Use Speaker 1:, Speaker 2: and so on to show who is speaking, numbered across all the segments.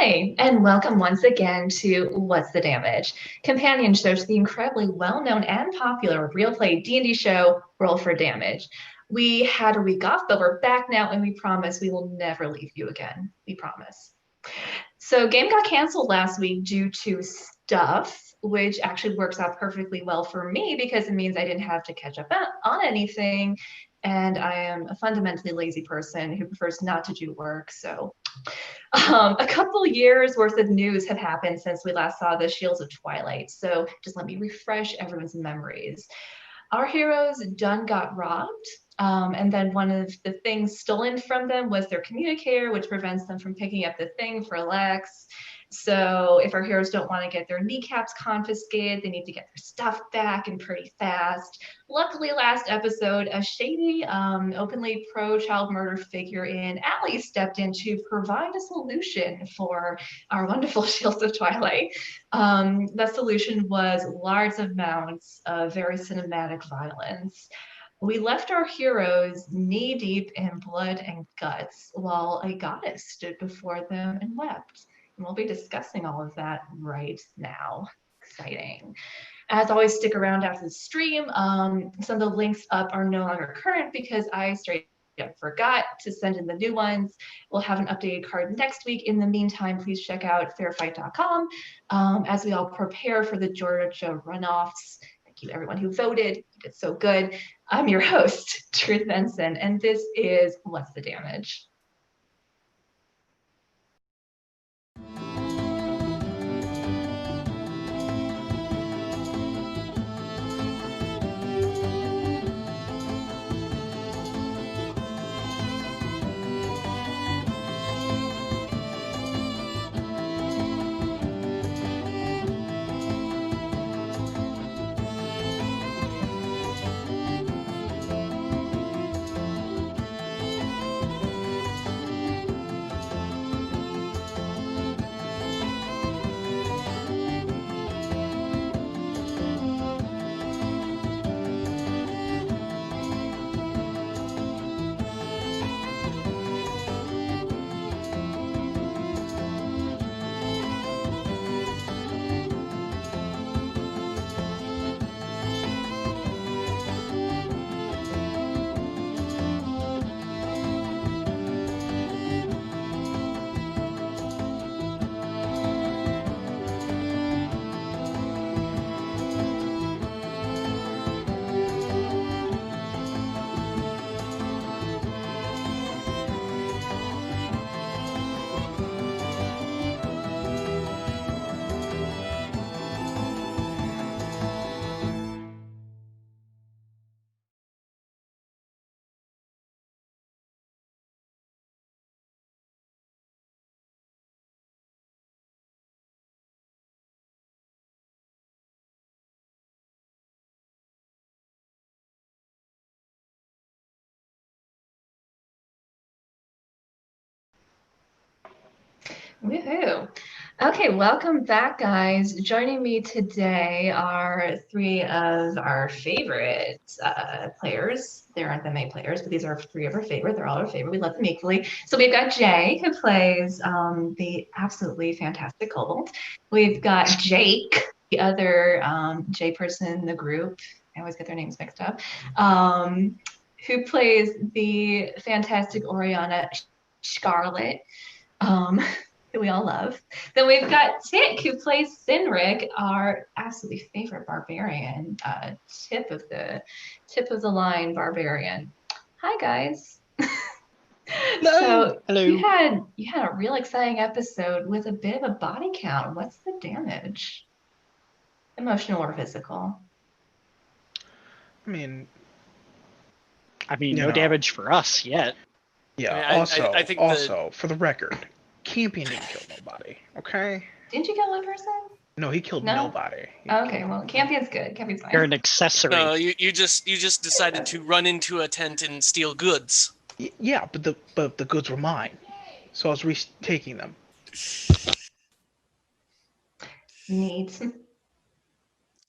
Speaker 1: Hi, and welcome once again to What's the Damage? Companion show to the incredibly well-known and popular real play D&D show, Roll for Damage. We had a week off, but we're back now, and we promise we will never leave you again. We promise. So game got canceled last week due to stuff, which actually works out perfectly well for me because it means I didn't have to catch up on anything. And I am a fundamentally lazy person who prefers not to do work. So a couple years worth of news have happened since we last saw the Shields of Twilight. So just let me refresh everyone's memories. Our heroes done got robbed. And then one of the things stolen from them was their communicator, which prevents them from picking up the thing for Lex. So if our heroes don't want to get their kneecaps confiscated, they need to get their stuff back and pretty fast. Luckily, last episode, a shady, openly pro-child murder figure in Allie stepped in to provide a solution for our wonderful Shields of Twilight. The solution was large amounts of very cinematic violence. We left our heroes knee-deep in blood and guts while a goddess stood before them and wept. And we'll be discussing all of that right now. Exciting. As always, stick around after the stream. Some of the links up are no longer current because I straight up forgot to send in the new ones. We'll have an updated card next week. In the meantime, please check out fairfight.com as we all prepare for the Georgia runoffs. Thank you, everyone who voted. You did so good. I'm your host, Truth Venson, and this is What's the Damage? Woohoo. Okay, welcome back, guys. Joining me today are three of our favorite players. There aren't that many players, but these are three of our favorite. They're all our favorite. We love them equally. So we've got Jay, who plays the absolutely fantastic Kobold. We've got Jake, the other Jay person in the group. I always get their names mixed up. Who plays the fantastic Oriana Scarlet. Who we all love. Then we've got Tick, who plays Sinric, our absolutely favorite barbarian, tip of the line barbarian. Hi guys. So
Speaker 2: Hello.
Speaker 1: you had a real exciting episode with a bit of a body count. What's the damage? Emotional or physical?
Speaker 2: I mean,
Speaker 3: no damage for us yet.
Speaker 2: Yeah. I think for the record, Campion didn't kill nobody. Okay.
Speaker 1: Didn't you kill one person?
Speaker 2: No, he killed nobody.
Speaker 1: Okay, well, Campion's good. Campion's fine.
Speaker 3: You're an accessory.
Speaker 4: No, you just decided to run into a tent and steal goods.
Speaker 2: Yeah, but the goods were mine, so I was retaking them.
Speaker 1: Neat.
Speaker 4: And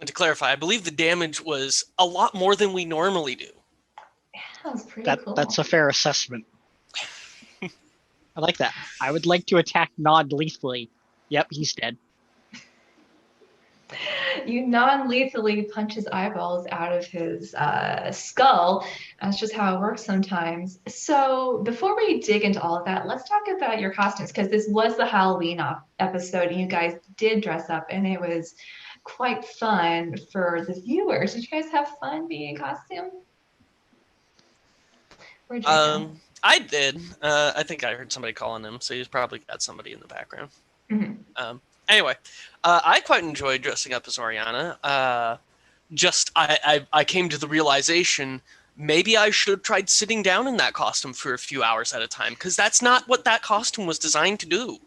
Speaker 4: to clarify, I believe the damage was a lot more than we normally do.
Speaker 1: Yeah, that was pretty cool.
Speaker 3: That's a fair assessment. I like that. I would like to attack non-lethally. Yep, he's dead.
Speaker 1: You non-lethally punch his eyeballs out of his skull. That's just how it works sometimes. So before we dig into all of that, let's talk about your costumes, because this was the Halloween episode, and you guys did dress up, and it was quite fun for the viewers. Did you guys have fun being in costume? Where'd you go?
Speaker 4: I did. I think I heard somebody calling him, so he's probably got somebody in the background.
Speaker 1: Mm-hmm.
Speaker 4: Anyway, I quite enjoyed dressing up as Oriana. I came to the realization maybe I should have tried sitting down in that costume for a few hours at a time, because that's not what that costume was designed to do.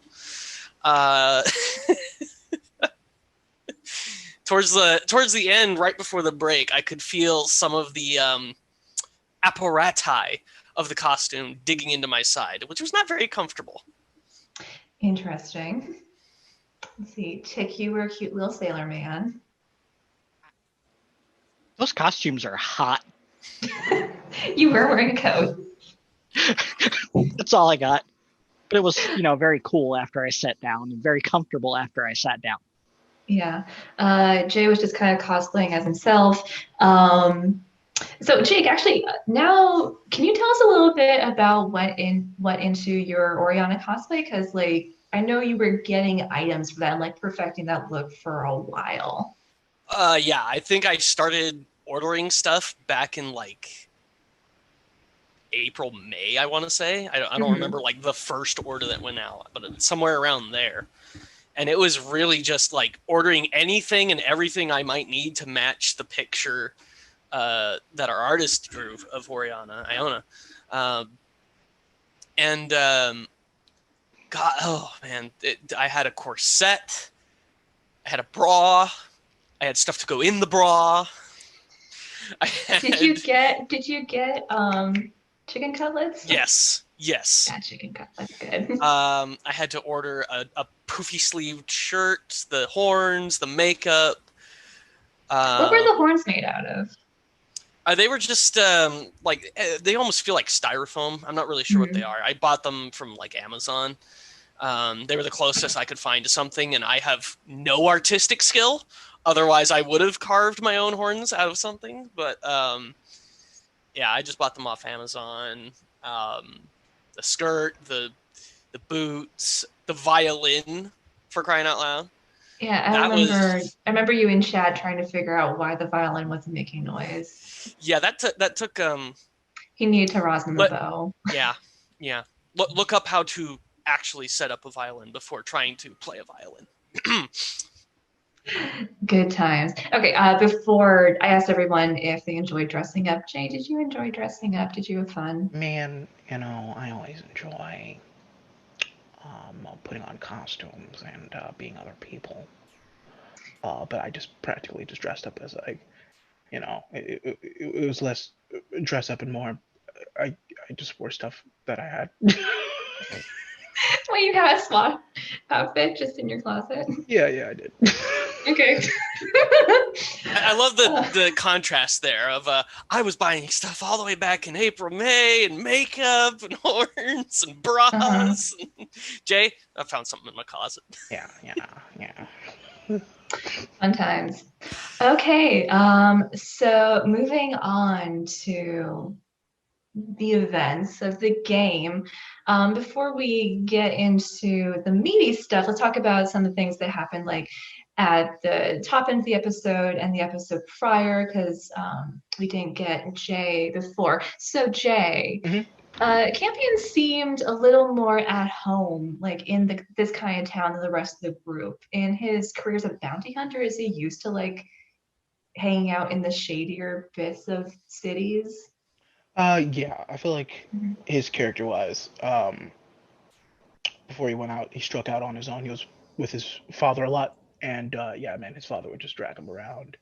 Speaker 4: Towards the end, right before the break, I could feel some of the apparati of the costume digging into my side, which was not very comfortable.
Speaker 1: Interesting. Let's see. Chick, you were a cute little sailor man.
Speaker 3: Those costumes are hot.
Speaker 1: You were wearing a coat.
Speaker 3: That's all I got. But it was, very cool after I sat down and very comfortable after I sat down.
Speaker 1: Yeah. Jay was just kind of cosplaying as himself. So Jake, actually, now can you tell us a little bit about what into your Oriana cosplay? Because I know you were getting items for that and perfecting that look for a while.
Speaker 4: Yeah, I think I started ordering stuff back in April, May, I want to say. I don't remember the first order that went out, but it's somewhere around there. And it was really just ordering anything and everything I might need to match the picture that our artist drew of Oriana, Iona. God, oh man, I had a corset, I had a bra, I had stuff to go in the bra.
Speaker 1: Did you get chicken cutlets?
Speaker 4: Yes.
Speaker 1: Yeah, chicken cutlets, good.
Speaker 4: I had to order a poofy sleeved shirt, the horns, the makeup.
Speaker 1: What were the horns made out of?
Speaker 4: They were just they almost feel like styrofoam. I'm not really sure what they are. I bought them from Amazon. They were the closest I could find to something, and I have no artistic skill. Otherwise, I would have carved my own horns out of something. But yeah, I just bought them off Amazon. The skirt, the boots, the violin, for crying out loud.
Speaker 1: Yeah, I remember you in chat trying to figure out why the violin wasn't making noise.
Speaker 4: Yeah, that took
Speaker 1: he needed to rosin the bow.
Speaker 4: Yeah. Look up how to actually set up a violin before trying to play a violin.
Speaker 1: Good times. Okay, before I asked everyone if they enjoyed dressing up, Jay, did you enjoy dressing up? Did you have fun?
Speaker 2: Man, I always enjoy putting on costumes and being other people. But I just practically just dressed up as it was less dress up and more. I just wore stuff that I had.
Speaker 1: Well, you have a SWAT outfit just in your closet.
Speaker 2: Yeah, I did.
Speaker 1: Okay.
Speaker 4: I love the contrast there of I was buying stuff all the way back in April, May, and makeup and horns and bras. Jay, I found something in my closet.
Speaker 2: Yeah.
Speaker 1: Fun times. Okay, so moving on to the events of the game. Before we get into the meaty stuff, let's talk about some of the things that happened at the top end of the episode and the episode prior, because we didn't get Jay before. So Jay, Campion seemed a little more at home, in this kind of town than the rest of the group. In his career as a bounty hunter, is he used to hanging out in the shadier bits of cities?
Speaker 2: Yeah, I feel like his character-wise, before he went out, he struck out on his own. He was with his father a lot, and yeah, man, his father would just drag him around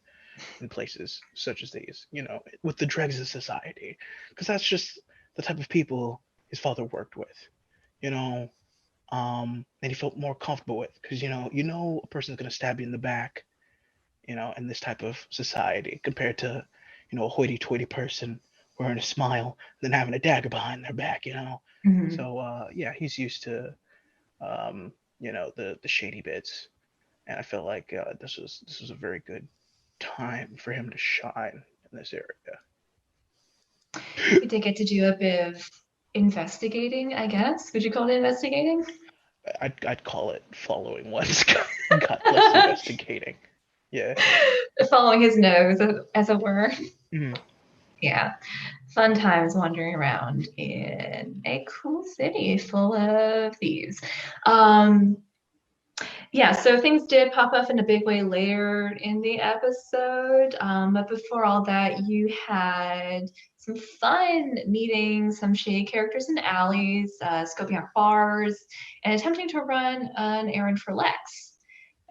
Speaker 2: in places such as these, with the dregs of society, because that's just the type of people his father worked with, and he felt more comfortable with, because a person's gonna stab you in the back, in this type of society, compared to a hoity-toity person wearing a smile, than having a dagger behind their back, you know.
Speaker 1: Mhm.
Speaker 2: So yeah, he's used to the shady bits, and I feel like this was a very good time for him to shine in this area.
Speaker 1: You did get to do a bit of investigating, I guess. Would you call it investigating?
Speaker 2: I'd call it following one's gut less investigating. Yeah.
Speaker 1: Following his nose, as it were.
Speaker 2: Mhm.
Speaker 1: Yeah. Fun times wandering around in a cool city full of thieves. Um, yeah, so things did pop up in a big way later in the episode. But before all that, you had some fun meeting some shady characters in alleys, scoping out bars, and attempting to run an errand for Lex.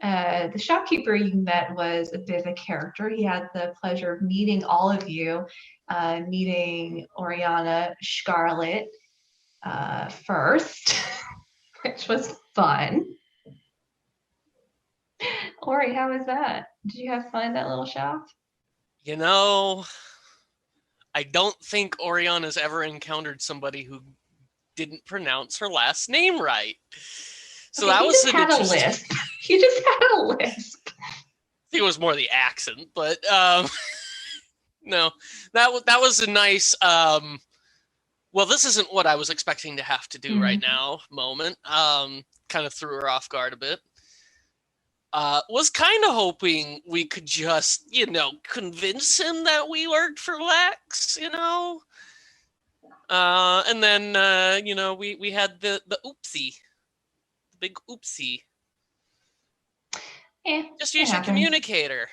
Speaker 1: The shopkeeper you met was a bit of a character. He had the pleasure of meeting all of you, meeting Oriana Scarlet first, which was fun. Ori, how was that? Did you have fun at that little shop?
Speaker 4: You know, I don't think Oriana's ever encountered somebody who didn't pronounce her last name right. So
Speaker 1: Okay,
Speaker 4: that
Speaker 1: he
Speaker 4: was
Speaker 1: just
Speaker 4: an
Speaker 1: had a
Speaker 4: interesting.
Speaker 1: lisp. He just had a lisp.
Speaker 4: I think it was more the accent, but no, that was a nice. Well, this isn't what I was expecting to have to do right now. Moment, kind of threw her off guard a bit. Was kind of hoping we could just, convince him that we worked for Lex, and then we had the oopsie, the big oopsie. Just use your
Speaker 1: happens.
Speaker 4: communicator.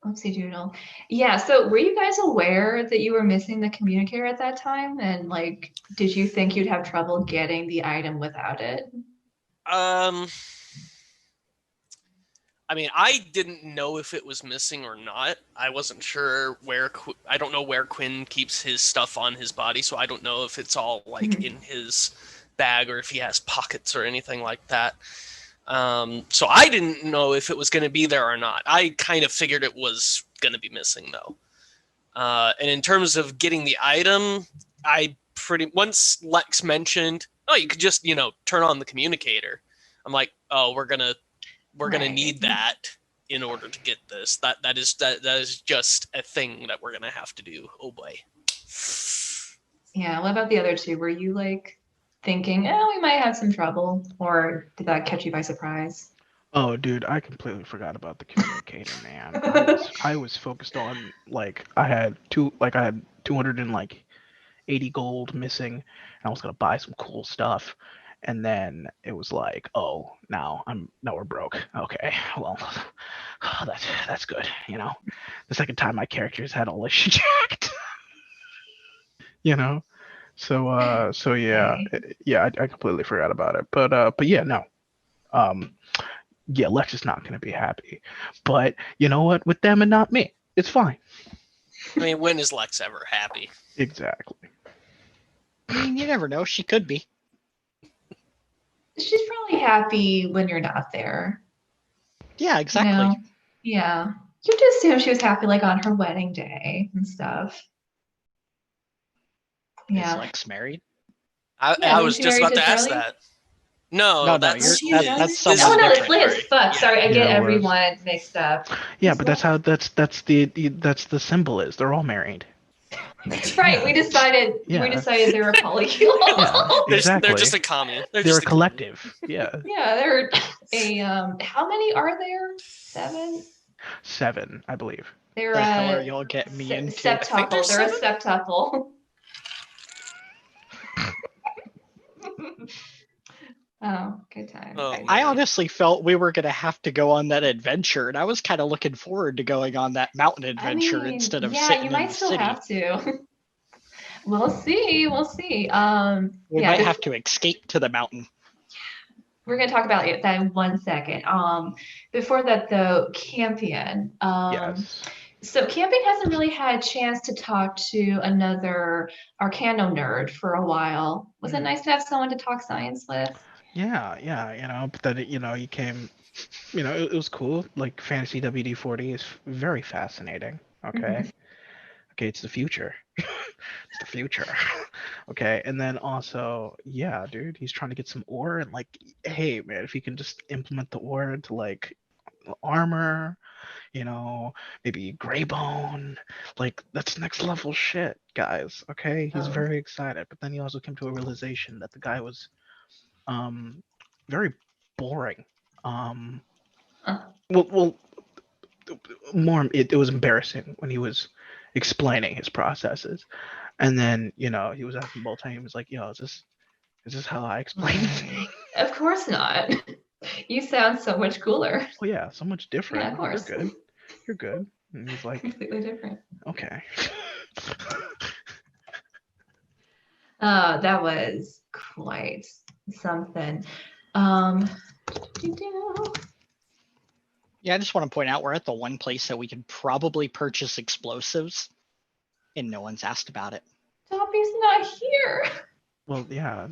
Speaker 1: Oopsie doodle. Yeah, so were you guys aware that you were missing the communicator at that time? And did you think you'd have trouble getting the item without it?
Speaker 4: I mean, I didn't know if it was missing or not. I wasn't sure I don't know where Quinn keeps his stuff on his body, so I don't know if it's all in his bag or if he has pockets or anything like that. So I didn't know if it was going to be there or not. I kind of figured it was going to be missing though. And in terms of getting the item, once Lex mentioned, oh, you could just, turn on the communicator. I'm like, oh, we're gonna need that in order to get this. That is just a thing that we're gonna have to do. Oh boy.
Speaker 1: Yeah. What about the other two? Were you thinking, oh, we might have some trouble, or did that catch you by surprise?
Speaker 2: Oh, dude, I completely forgot about the communicator, man. I was focused on I had 280 gold missing, and I was gonna buy some cool stuff, and then it was like, oh, now we're broke. Okay, well, that's good. The second time my characters had all this shit jacked. So yeah, yeah, I completely forgot about it. But yeah, no. Yeah, Lex is not gonna be happy. But you know what? With them and not me, it's fine.
Speaker 4: I mean, when is Lex ever happy?
Speaker 2: Exactly.
Speaker 3: I mean, you never know. She could be.
Speaker 1: She's probably happy when you're not there.
Speaker 3: Yeah, exactly.
Speaker 1: Yeah. You just assume she was happy on her wedding day and stuff. Yeah.
Speaker 3: Is Lex married?
Speaker 4: I was just about to ask
Speaker 1: Charlie?
Speaker 4: that. No, that's
Speaker 3: someone
Speaker 1: oh no,
Speaker 3: different.
Speaker 1: that's Liz. Fuck, sorry, I get
Speaker 2: Liz.
Speaker 1: everyone mixed up.
Speaker 2: Yeah, but that's the symbol is. They're all married.
Speaker 1: That's right.
Speaker 2: Yeah.
Speaker 1: We decided
Speaker 2: Yeah.
Speaker 1: they were polycular.
Speaker 2: Yeah, exactly.
Speaker 4: They're just a commune.
Speaker 2: They're a collective. Yeah.
Speaker 1: Yeah, they're a how many are there? 7?
Speaker 2: 7, I believe.
Speaker 1: They're
Speaker 3: The hell are y'all getting me into?
Speaker 1: septuple. They're a septuple. Oh, good time.
Speaker 4: Oh,
Speaker 3: I honestly felt we were going to have to go on that adventure, and I was kind of looking forward to going on that mountain adventure instead of sitting in the city.
Speaker 1: Yeah, you might still have to. We'll see. We
Speaker 3: might have to escape to the mountain.
Speaker 1: We're going to talk about that in 1 second. Before that, though, Campion.
Speaker 2: Yes.
Speaker 1: So Campion hasn't really had a chance to talk to another Arcano nerd for a while. Was it nice to have someone to talk science with?
Speaker 2: Yeah, but then you came, it was cool. Fantasy WD-40 is very fascinating. Okay, okay, it's the future. It's the future. Okay, and then also, yeah, dude, he's trying to get some ore and like, hey, man, if he can just implement the ore into like armor, you know, maybe Greybone, like that's next level shit, guys. Okay, he's
Speaker 1: Oh.
Speaker 2: very excited, but then he also came to a realization that the guy was very boring. Um,
Speaker 1: Uh,
Speaker 2: well, more it was embarrassing when he was explaining his processes, and then he was asking both times, he was like, "Yo, is this how I explain things?"
Speaker 1: of course not. You sound so much cooler.
Speaker 2: Well, yeah, so much
Speaker 1: Yeah, of
Speaker 2: different. You're
Speaker 1: course.
Speaker 2: good. You're good. And he's like,
Speaker 1: Completely different.
Speaker 2: okay.
Speaker 1: That was quite something. Um, do-do.
Speaker 3: Yeah, I just want to point out we're at the one place that we can probably purchase explosives, and no one's asked about it.
Speaker 1: Dobby's not here.
Speaker 2: Well, yeah,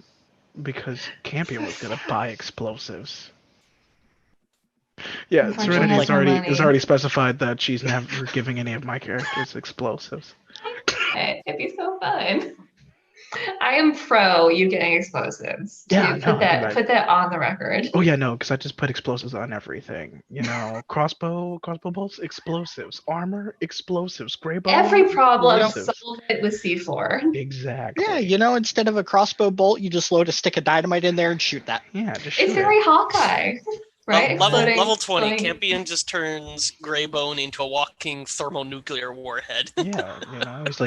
Speaker 2: because Campion was gonna buy explosives. Yeah,
Speaker 1: Unfortunately,
Speaker 2: Serenity
Speaker 1: has no
Speaker 2: is
Speaker 1: money.
Speaker 2: already specified that she's never giving any of my characters explosives.
Speaker 1: It'd be so fun. I am pro you getting explosives.
Speaker 2: Yeah,
Speaker 1: Put
Speaker 2: no, dude.
Speaker 1: put that on the record.
Speaker 2: Oh yeah, no, because I just put explosives on everything. Crossbow bolts, explosives, armor, explosives, gray bone,
Speaker 1: Every problem,
Speaker 2: explosives.
Speaker 1: solve it with C4.
Speaker 2: Exactly.
Speaker 3: Yeah, instead of a crossbow bolt, you just load a stick of dynamite in there and shoot that.
Speaker 2: Yeah, just
Speaker 1: It's
Speaker 2: shoot
Speaker 1: very
Speaker 2: it.
Speaker 1: Hawkeye, right?
Speaker 4: Level 20,
Speaker 1: exploding.
Speaker 4: Campion just turns Greybone into a walking thermonuclear warhead.
Speaker 2: Yeah, he's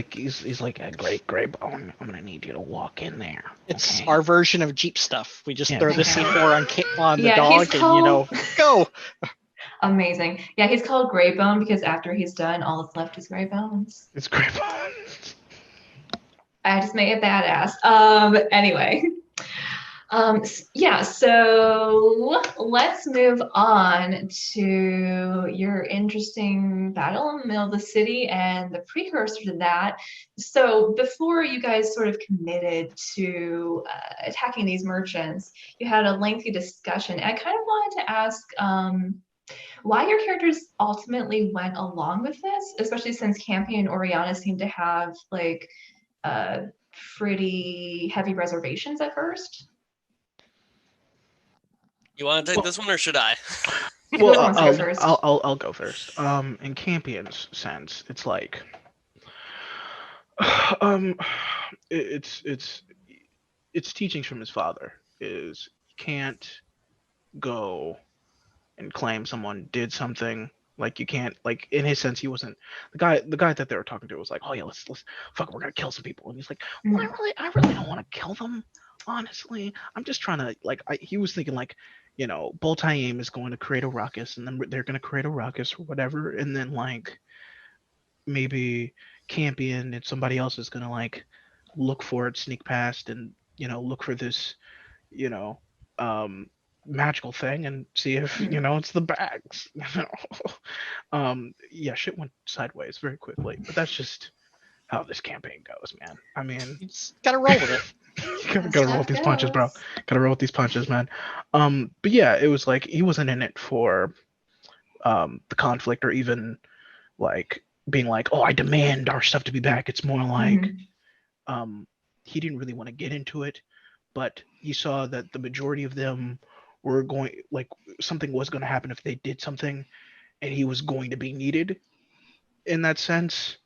Speaker 2: like a gray bone. I'm gonna need you to walk in there.
Speaker 3: It's
Speaker 2: okay?
Speaker 3: our version of Jeep stuff. We just
Speaker 2: Yeah,
Speaker 3: throw the
Speaker 2: exactly.
Speaker 3: C4 on the
Speaker 1: Yeah,
Speaker 3: dog
Speaker 1: he's
Speaker 3: and, go.
Speaker 1: Amazing. Yeah, he's called Greybone because after he's done, all that's left is gray bones.
Speaker 2: It's gray bones.
Speaker 1: I just made it badass. Anyway. Yeah, so let's move on to your interesting battle in the middle of the city and the precursor to that. So before you guys sort of committed to attacking these merchants, you had a lengthy discussion. And I kind of wanted to ask why your characters ultimately went along with this, especially since Campy and Oriana seem to have like pretty heavy reservations at first.
Speaker 4: You want to take this one, or should I?
Speaker 2: Well,
Speaker 1: wants to go first?
Speaker 2: I'll go first. In Campion's sense, it's like, it's teachings from his father. Is you can't go and claim someone did something. Like you can't, like, in his sense, he wasn't the guy that they were talking to was like, oh yeah, let's fuck, we're gonna kill some people, and he's like, well, I really don't want to kill them, honestly. I'm just trying to, like, he was thinking like, Boltaim is going to create a ruckus, and then they're gonna create a ruckus or whatever, and then like maybe Campion and somebody else is gonna like look for it, sneak past, and look for this, you know, magical thing and see if it's the bags. Yeah, shit went sideways very quickly, but that's just how this campaign goes, man. I mean,
Speaker 3: You just gotta roll with it.
Speaker 2: you gotta roll with these punches, bro. Gotta roll with these punches, man. But yeah, it was like he wasn't in it for the conflict or even like being like, oh, I demand our stuff to be back. It's more like he didn't really want to get into it, but he saw that the majority of them were going, like, something was going to happen if they did something, and he was going to be needed in that sense.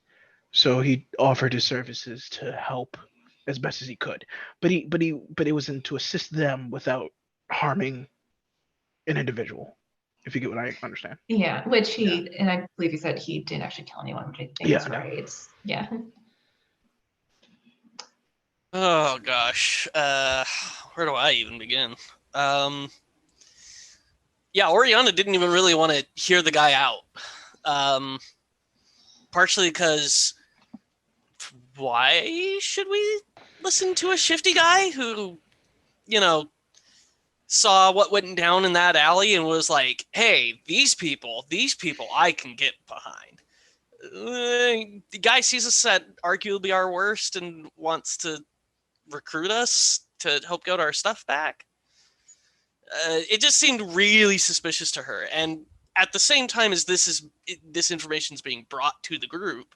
Speaker 2: So he offered his services to help as best as he could, but it was to assist them without harming an individual. If you get what I understand.
Speaker 1: Yeah, which and I believe he said he didn't actually kill anyone, which I think is right. Yeah.
Speaker 4: Oh gosh, where do I even begin? Yeah, Oriana didn't even really want to hear the guy out. Partially because why should we listen to a shifty guy who, saw what went down in that alley and was like, hey, these people I can get behind. The guy sees us at arguably our worst and wants to recruit us to help get our stuff back. It just seemed really suspicious to her. And at the same time as this information is being brought to the group,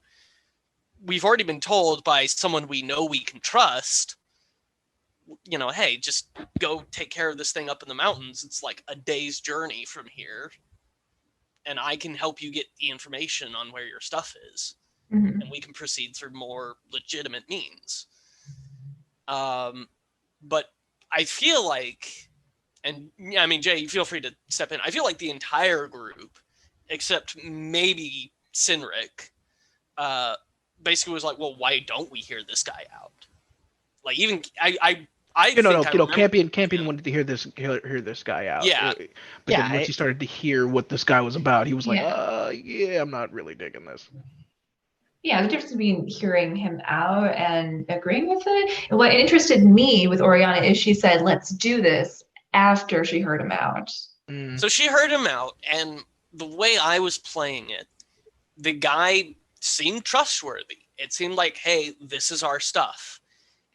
Speaker 4: we've already been told by someone we know we can trust, you know, hey, just go take care of this thing up in the mountains. It's like a day's journey from here, and I can help you get the information on where your stuff is, and we can proceed through more legitimate means. But I feel like, and I mean, Jay, feel free to step in. I feel like the entire group, except maybe Sinric, basically was like, well, why don't we hear this guy out? Like, even I
Speaker 2: Campion wanted to hear this guy out.
Speaker 4: Yeah.
Speaker 2: But then once he started to hear what this guy was about, he was like, I'm not really digging this.
Speaker 1: Yeah, the difference between hearing him out and agreeing with it. And what interested me with Oriana is she said, let's do this after she heard him out.
Speaker 4: So she heard him out, and the way I was playing it, the guy seemed trustworthy. It seemed like, hey, this is our stuff.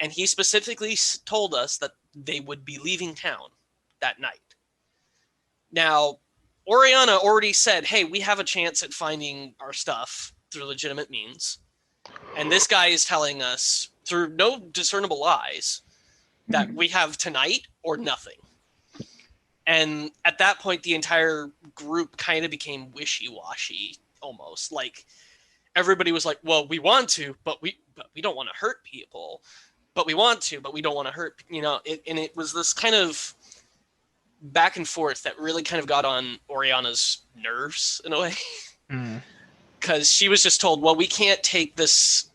Speaker 4: And he specifically told us that they would be leaving town that night. Now, Oriana already said, hey, we have a chance at finding our stuff through legitimate means. And this guy is telling us, through no discernible lies, that we have tonight or nothing. And at that point, the entire group kind of became wishy-washy, almost. Like, everybody was like, well, we want to, but we don't want to hurt people. But we want to, but we don't want to hurt, you know. And it was this kind of back and forth that really kind of got on Oriana's nerves in a way. Because she was just told, well, we can't take this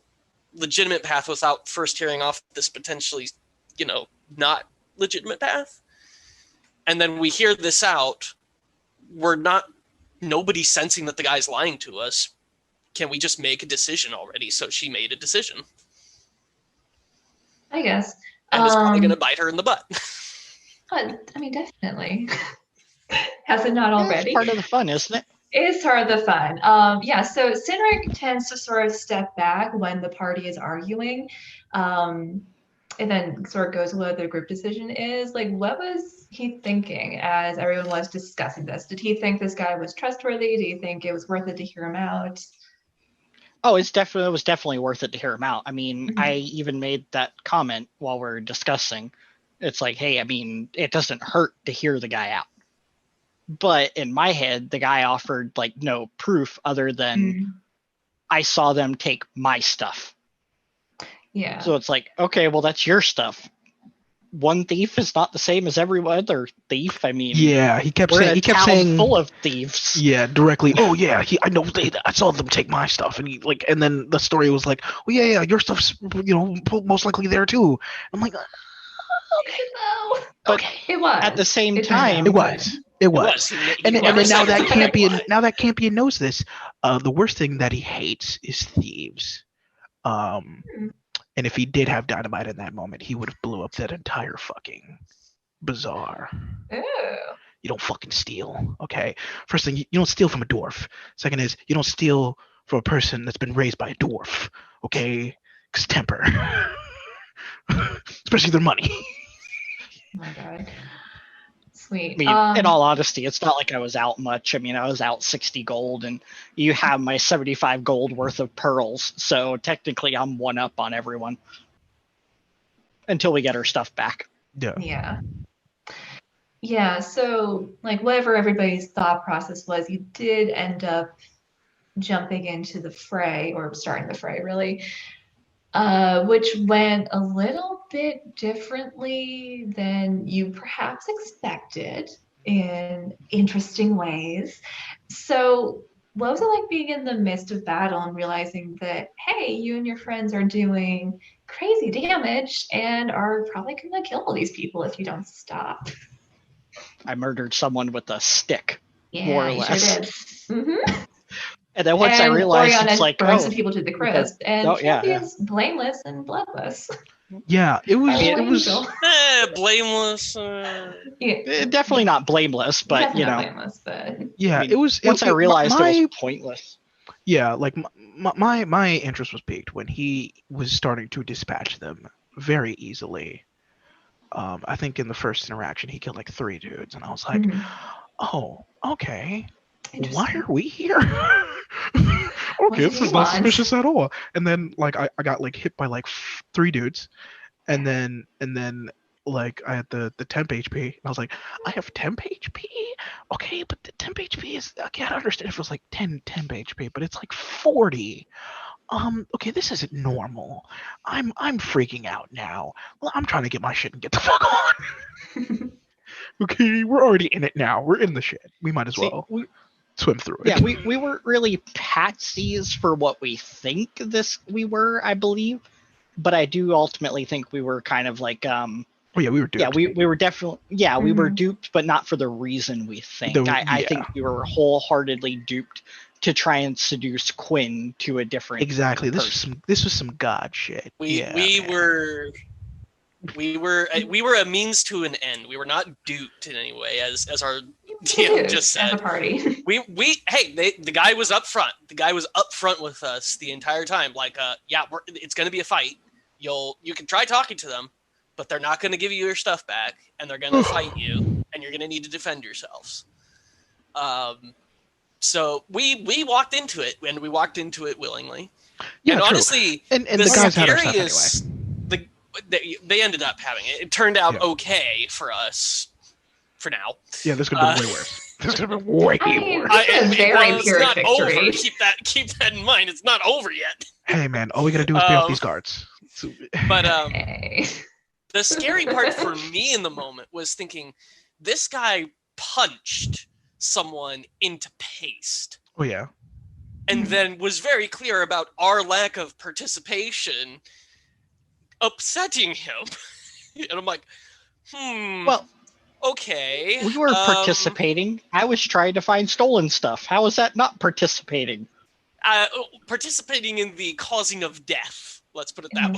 Speaker 4: legitimate path without first hearing off this potentially, you know, not legitimate path. And then we hear this out. Nobody's sensing that the guy's lying to us. Can we just make a decision already? So she made a decision.
Speaker 1: I guess.
Speaker 4: And it's probably going to bite her in the butt.
Speaker 1: I mean, definitely. Has it not already?
Speaker 3: It's part of the fun, isn't it?
Speaker 1: It is part of the fun. So Sinric tends to sort of step back when the party is arguing. And then sort of goes what the group decision is. Like, what was he thinking as everyone was discussing this? Did he think this guy was trustworthy? Do you think it was worth it to hear him out?
Speaker 3: Oh, it was definitely worth it to hear him out. I mean, I even made that comment while we're discussing. It's like, hey, I mean, it doesn't hurt to hear the guy out. But in my head, the guy offered like no proof other than I saw them take my stuff.
Speaker 1: Yeah.
Speaker 3: So it's like, okay, well, that's your stuff. One thief is not the same as every other thief. I mean,
Speaker 2: yeah, he kept saying
Speaker 3: full of thieves.
Speaker 2: Yeah, directly. Oh yeah, I know. I saw them take my stuff, and then the story was like, oh yeah, your stuff's most likely there too. I'm like,
Speaker 1: okay, no.
Speaker 3: But
Speaker 1: okay, it was
Speaker 3: at the same time.
Speaker 2: It was. And then now that Campion knows this, the worst thing that he hates is thieves. And if he did have dynamite in that moment, he would have blew up that entire fucking bazaar.
Speaker 1: Ooh.
Speaker 2: You don't fucking steal, okay? First thing, you don't steal from a dwarf. Second is, you don't steal from a person that's been raised by a dwarf, okay? Because temper. Especially their money.
Speaker 1: Oh my god. Sweet.
Speaker 3: I mean, in all honesty, it's not like I was out much. I mean, I was out 60 gold, and you have my 75 gold worth of pearls. So technically, I'm one up on everyone until we get our stuff back.
Speaker 1: Yeah. Yeah. So, like, whatever everybody's thought process was, you did end up jumping into the fray, or starting the fray, really. Which went a little bit differently than you perhaps expected in interesting ways. So what was it like being in the midst of battle and realizing that, hey, you and your friends are doing crazy damage and are probably going to kill all these people if you don't stop?
Speaker 3: I murdered someone with a stick,
Speaker 1: Yeah,
Speaker 3: more or
Speaker 1: you
Speaker 3: less.
Speaker 1: Sure did.
Speaker 3: And then once I realized,
Speaker 1: Oriana
Speaker 3: it's like,
Speaker 1: burns some people to the crisp, and Champion's
Speaker 3: yeah.
Speaker 1: blameless and bloodless.
Speaker 2: Yeah, it was.
Speaker 4: Blameless.
Speaker 3: Definitely not blameless, but
Speaker 1: definitely not blameless, but
Speaker 2: yeah,
Speaker 3: I mean,
Speaker 2: it was.
Speaker 3: Once I realized it was pointless.
Speaker 2: Yeah, like my interest was piqued when he was starting to dispatch them very easily. I think in the first interaction he killed like 3 dudes, and I was like, oh, okay. Why are we here? Okay,
Speaker 1: do
Speaker 2: this
Speaker 1: you
Speaker 2: is not
Speaker 1: want?
Speaker 2: suspicious at all. And then like I got like hit by like 3 dudes, and then like I had the temp HP, and I was like, I have temp HP. Okay, but the temp HP is, I can't understand if it was like 10 temp HP, but it's like 40. Okay, this isn't normal. I'm freaking out now. Well, I'm trying to get my shit and get the fuck on. Okay, we're already in it now. We're in the shit. We might as
Speaker 3: See,
Speaker 2: well swim through it.
Speaker 3: yeah, we weren't really patsies for what we think we were, I believe. But I do ultimately think we were kind of like
Speaker 2: Oh yeah, we were duped.
Speaker 3: yeah, we were definitely we were
Speaker 1: Mhm.
Speaker 3: duped, but not for the reason we think. I think we were wholeheartedly duped to try and seduce Quinn to a different
Speaker 2: Exactly.
Speaker 3: person.
Speaker 2: This was some god shit.
Speaker 4: We were a means to an end. We were not duped in any way, as our DM just
Speaker 1: As a
Speaker 4: said.
Speaker 1: party.
Speaker 4: The guy was up front. The guy was up front with us the entire time. Like, it's going to be a fight. You can try talking to them, but they're not going to give you your stuff back, and they're going to fight you, and you're going to need to defend yourselves. So we walked into it, and we walked into it willingly.
Speaker 2: Yeah,
Speaker 4: and
Speaker 2: true.
Speaker 4: honestly,
Speaker 2: And the guys had our stuff anyway.
Speaker 4: They ended up having it. It turned out okay for us, for now.
Speaker 2: Yeah, this could have been way worse. This could have been way worse.
Speaker 4: It's not over. Keep that in mind. It's not over yet.
Speaker 2: Hey man, all we gotta do is pay off these guards.
Speaker 4: But
Speaker 1: Hey.
Speaker 4: the scary part for me in the moment was thinking, this guy punched someone into paste.
Speaker 2: Oh yeah.
Speaker 4: And then was very clear about our lack of participation upsetting him. And I'm like,
Speaker 3: Well,
Speaker 4: okay.
Speaker 3: We were participating. I was trying to find stolen stuff. How is that not participating?
Speaker 4: Participating in the causing of death. Let's put it that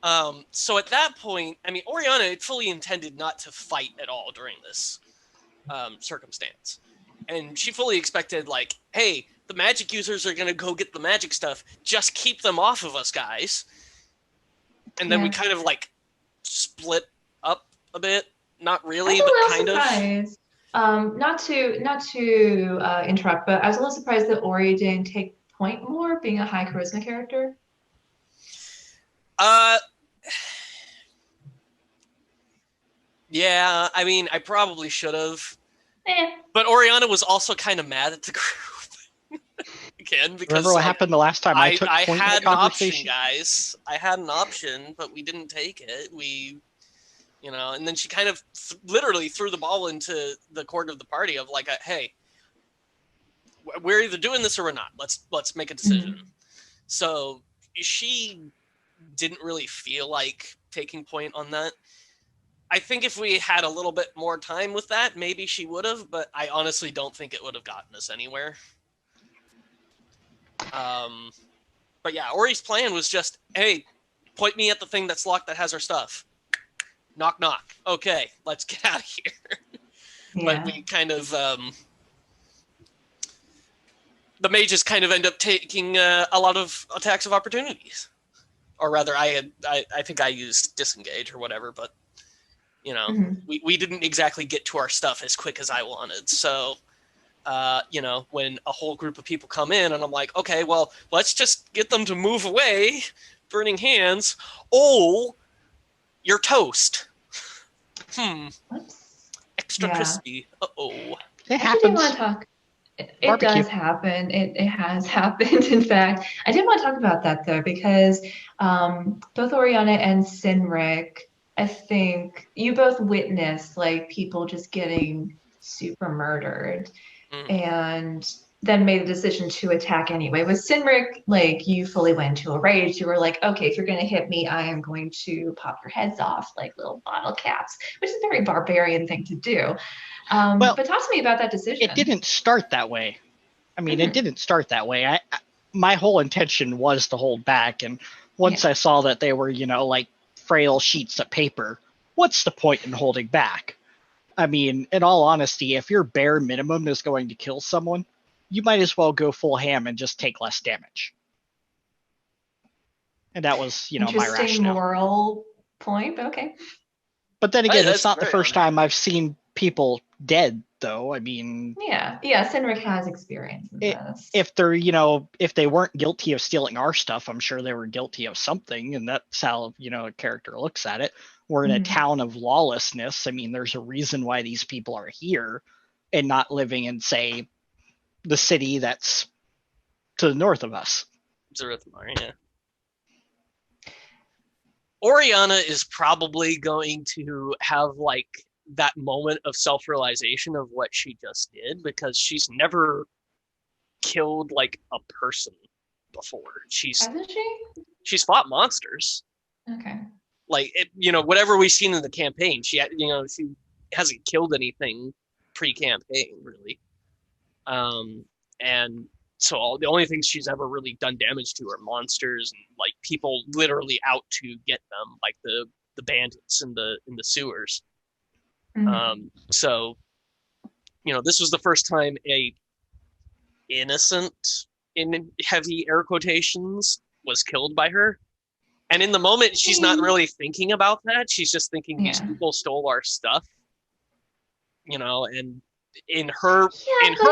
Speaker 4: way. So at that point, I mean, Oriana fully intended not to fight at all during this circumstance. And she fully expected, like, hey, the magic users are going to go get the magic stuff. Just keep them off of us, guys. And then we kind of, like, split up a bit. Not really, but kind
Speaker 1: surprised. Not to interrupt, but I was a little surprised that Ori didn't take point more, being a high charisma character.
Speaker 4: Yeah, I mean, I probably should have. But Oriana was also kind of mad at the group. Again, because
Speaker 3: remember what happened the last time I took point in
Speaker 4: had
Speaker 3: the
Speaker 4: an option,
Speaker 3: conversation?
Speaker 4: guys. I had an option, but we didn't take it. And then she kind of literally threw the ball into the court of the party of like, hey, we're either doing this or we're not. Let's make a decision. Mm-hmm. So she didn't really feel like taking point on that. I think if we had a little bit more time with that, maybe she would have, but I honestly don't think it would have gotten us anywhere. But yeah, Ori's plan was just, hey, point me at the thing that's locked that has our stuff. Knock, knock. Okay, let's get out of here. Yeah. But we kind of, the mages kind of end up taking a lot of attacks of opportunities. Or rather, I think I used disengage or whatever, but we didn't exactly get to our stuff as quick as I wanted. So, when a whole group of people come in and I'm like, okay, well, let's just get them to move away, burning hands. Oh, you're toast. Extra crispy. Uh-oh.
Speaker 3: It happens.
Speaker 1: I didn't want to talk. It does happen. It has happened, in fact. I did want to talk about that, though, because both Oriana and Sinric, I think you both witnessed like people just getting super murdered and then made the decision to attack anyway. With Sinric, like you fully went into a rage. You were like, okay, if you're going to hit me, I am going to pop your heads off like little bottle caps, which is a very barbarian thing to do. But talk to me about that decision.
Speaker 3: It didn't start that way. I mean, it didn't start that way. My whole intention was to hold back. And once I saw that they were, like frail sheets of paper, what's the point in holding back? I mean, in all honesty, if your bare minimum is going to kill someone, you might as well go full ham and just take less damage. And that was, my rationale.
Speaker 1: Interesting moral point, but okay.
Speaker 3: But then again, it's not the first time I've seen people dead though. I mean,
Speaker 1: yeah, Cynric has experience in this.
Speaker 3: if they're, if they weren't guilty of stealing our stuff, I'm sure they were guilty of something, and that's how, a character looks at it. We're in a town of lawlessness. I mean, there's a reason why these people are here and not living in, say, the city that's to the north of us.
Speaker 4: Zerithmar, yeah. Oriana is probably going to have like that moment of self-realization of what she just did, because she's never killed like a person before.
Speaker 1: Hasn't she?
Speaker 4: She's fought monsters.
Speaker 1: Okay.
Speaker 4: Like whatever we've seen in the campaign, she hasn't killed anything pre-campaign really. And so the only things she's ever really done damage to are monsters and like people literally out to get them, like the bandits in the sewers. So this was the first time a innocent, in heavy air quotations, was killed by her. And in the moment, she's not really thinking about that. She's just thinking these people stole our stuff, and in her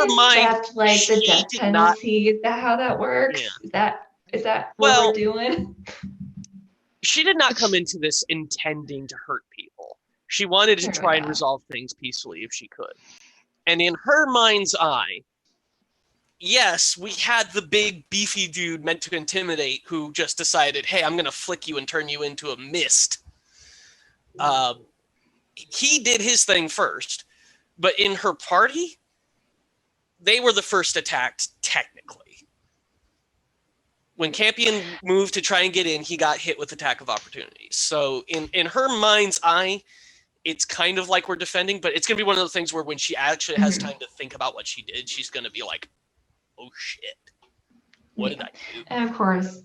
Speaker 4: mind,
Speaker 1: that's like the death penalty. Is that how that works?
Speaker 4: Yeah.
Speaker 1: Is that what we're doing?
Speaker 4: She did not come into this intending to hurt people. She wanted to try and resolve things peacefully if she could. And in her mind's eye, yes, we had the big beefy dude meant to intimidate who just decided, hey, I'm going to flick you and turn you into a mist. He did his thing first. But in her party, they were the first attacked, technically. When Campion moved to try and get in, he got hit with attack of opportunities. So in her mind's eye, it's kind of like we're defending, but it's going to be one of those things where when she actually has time to think about what she did, she's going to be like, oh shit, what did I do?
Speaker 1: And of course,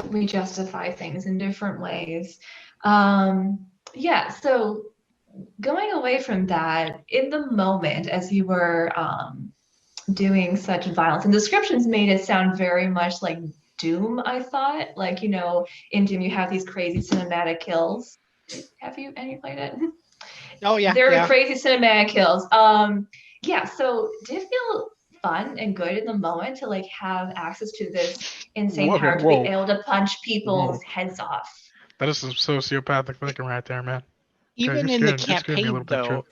Speaker 1: we justify things in different ways. So going away from that, in the moment, as you were doing such violence, and descriptions made it sound very much like Doom, I thought. Like, in Doom, you have these crazy cinematic kills. Have you played it?
Speaker 3: Oh, yeah.
Speaker 1: There are crazy cinematic kills. So did it feel fun and good in the moment to like have access to this insane power to be able to punch people's heads off?
Speaker 2: That is some sociopathic thinking right there, man.
Speaker 3: Even in the campaign, though,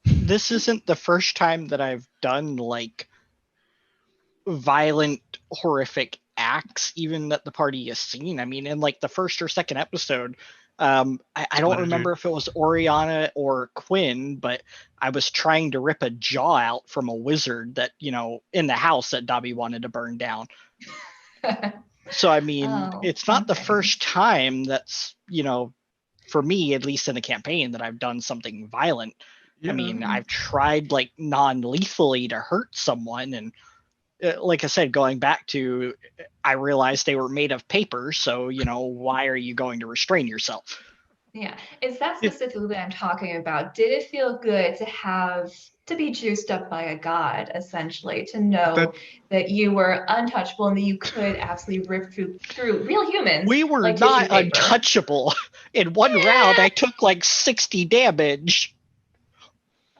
Speaker 3: this isn't the first time that I've done like violent, horrific acts, even that the party has seen. I mean, in like the first or second episode, I don't remember if it was Oriana or Quinn, but I was trying to rip a jaw out from a wizard that, in the house that Dobby wanted to burn down. So, I mean, it's not the first time that's, for me, at least in a campaign, that I've done something violent. Yeah. I mean, I've tried like non-lethally to hurt someone. And like I said, going back to, I realized they were made of paper. So, why are you going to restrain yourself?
Speaker 1: Yeah. Is that specifically what I'm talking about? Did it feel good to be juiced up by a god, essentially, to know that you were untouchable and that you could absolutely rip through real humans?
Speaker 3: We were like not untouchable. In one round, I took like 60 damage.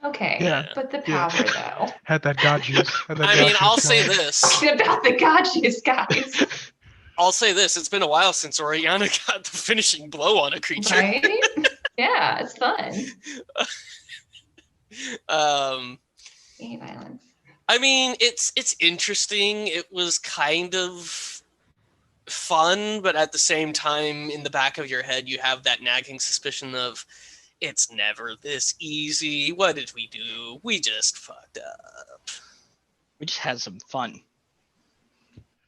Speaker 1: Okay, but the power, though.
Speaker 2: Had that god juice.
Speaker 4: I'll say this.
Speaker 1: About the god juice, guys.
Speaker 4: I'll say this. It's been a while since Oriana got the finishing blow on a creature.
Speaker 1: Right? Yeah, it's fun. Violence.
Speaker 4: I mean, it's interesting. It was kind of fun, but at the same time, in the back of your head, you have that nagging suspicion of, it's never this easy. What did we do? We just fucked up.
Speaker 3: We just had some fun.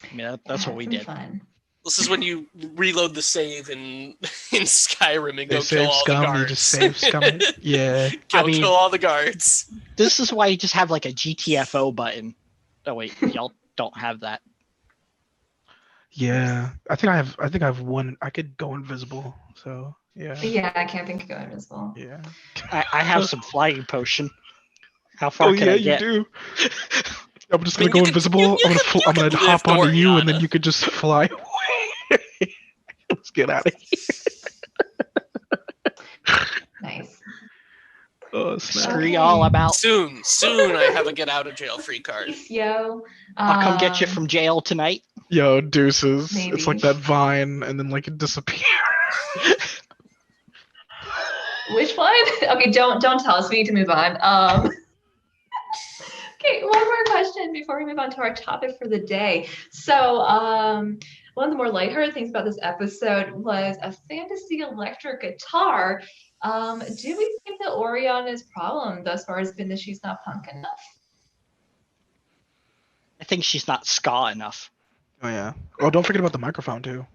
Speaker 3: I mean, that's what we did.
Speaker 1: Fun.
Speaker 4: This is when you reload the save in Skyrim and go kill all the guards.
Speaker 2: You just save scum. Yeah.
Speaker 4: Kill all the guards.
Speaker 3: This is why you just have like a GTFO button. Oh wait, y'all don't have that.
Speaker 2: Yeah, I think I have one. I could go invisible. So yeah.
Speaker 1: Yeah, I can't think of go invisible.
Speaker 2: Yeah.
Speaker 3: I have some flying potion. How far can I get?
Speaker 2: You do. I'm just gonna go invisible. I'm gonna hop onto you, and then you could just fly away. Let's get out of here.
Speaker 1: Nice.
Speaker 2: Oh, snap.
Speaker 3: Screw y'all about.
Speaker 4: Soon, I have a get out of jail free card.
Speaker 1: Peace, yo.
Speaker 3: I'll come get you from jail tonight.
Speaker 2: Yo, deuces.
Speaker 1: Maybe.
Speaker 2: It's like that vine, and then like it disappears.
Speaker 1: Which one? Okay, don't tell us. We need to move on. Okay, one more question before we move on to our topic for the day. So, one of the more lighthearted things about this episode was a fantasy electric guitar. Do we think that Oriana's problem thus far has been that she's not punk enough?
Speaker 3: I think she's not ska enough.
Speaker 2: Oh yeah. Oh, don't forget about the microphone too.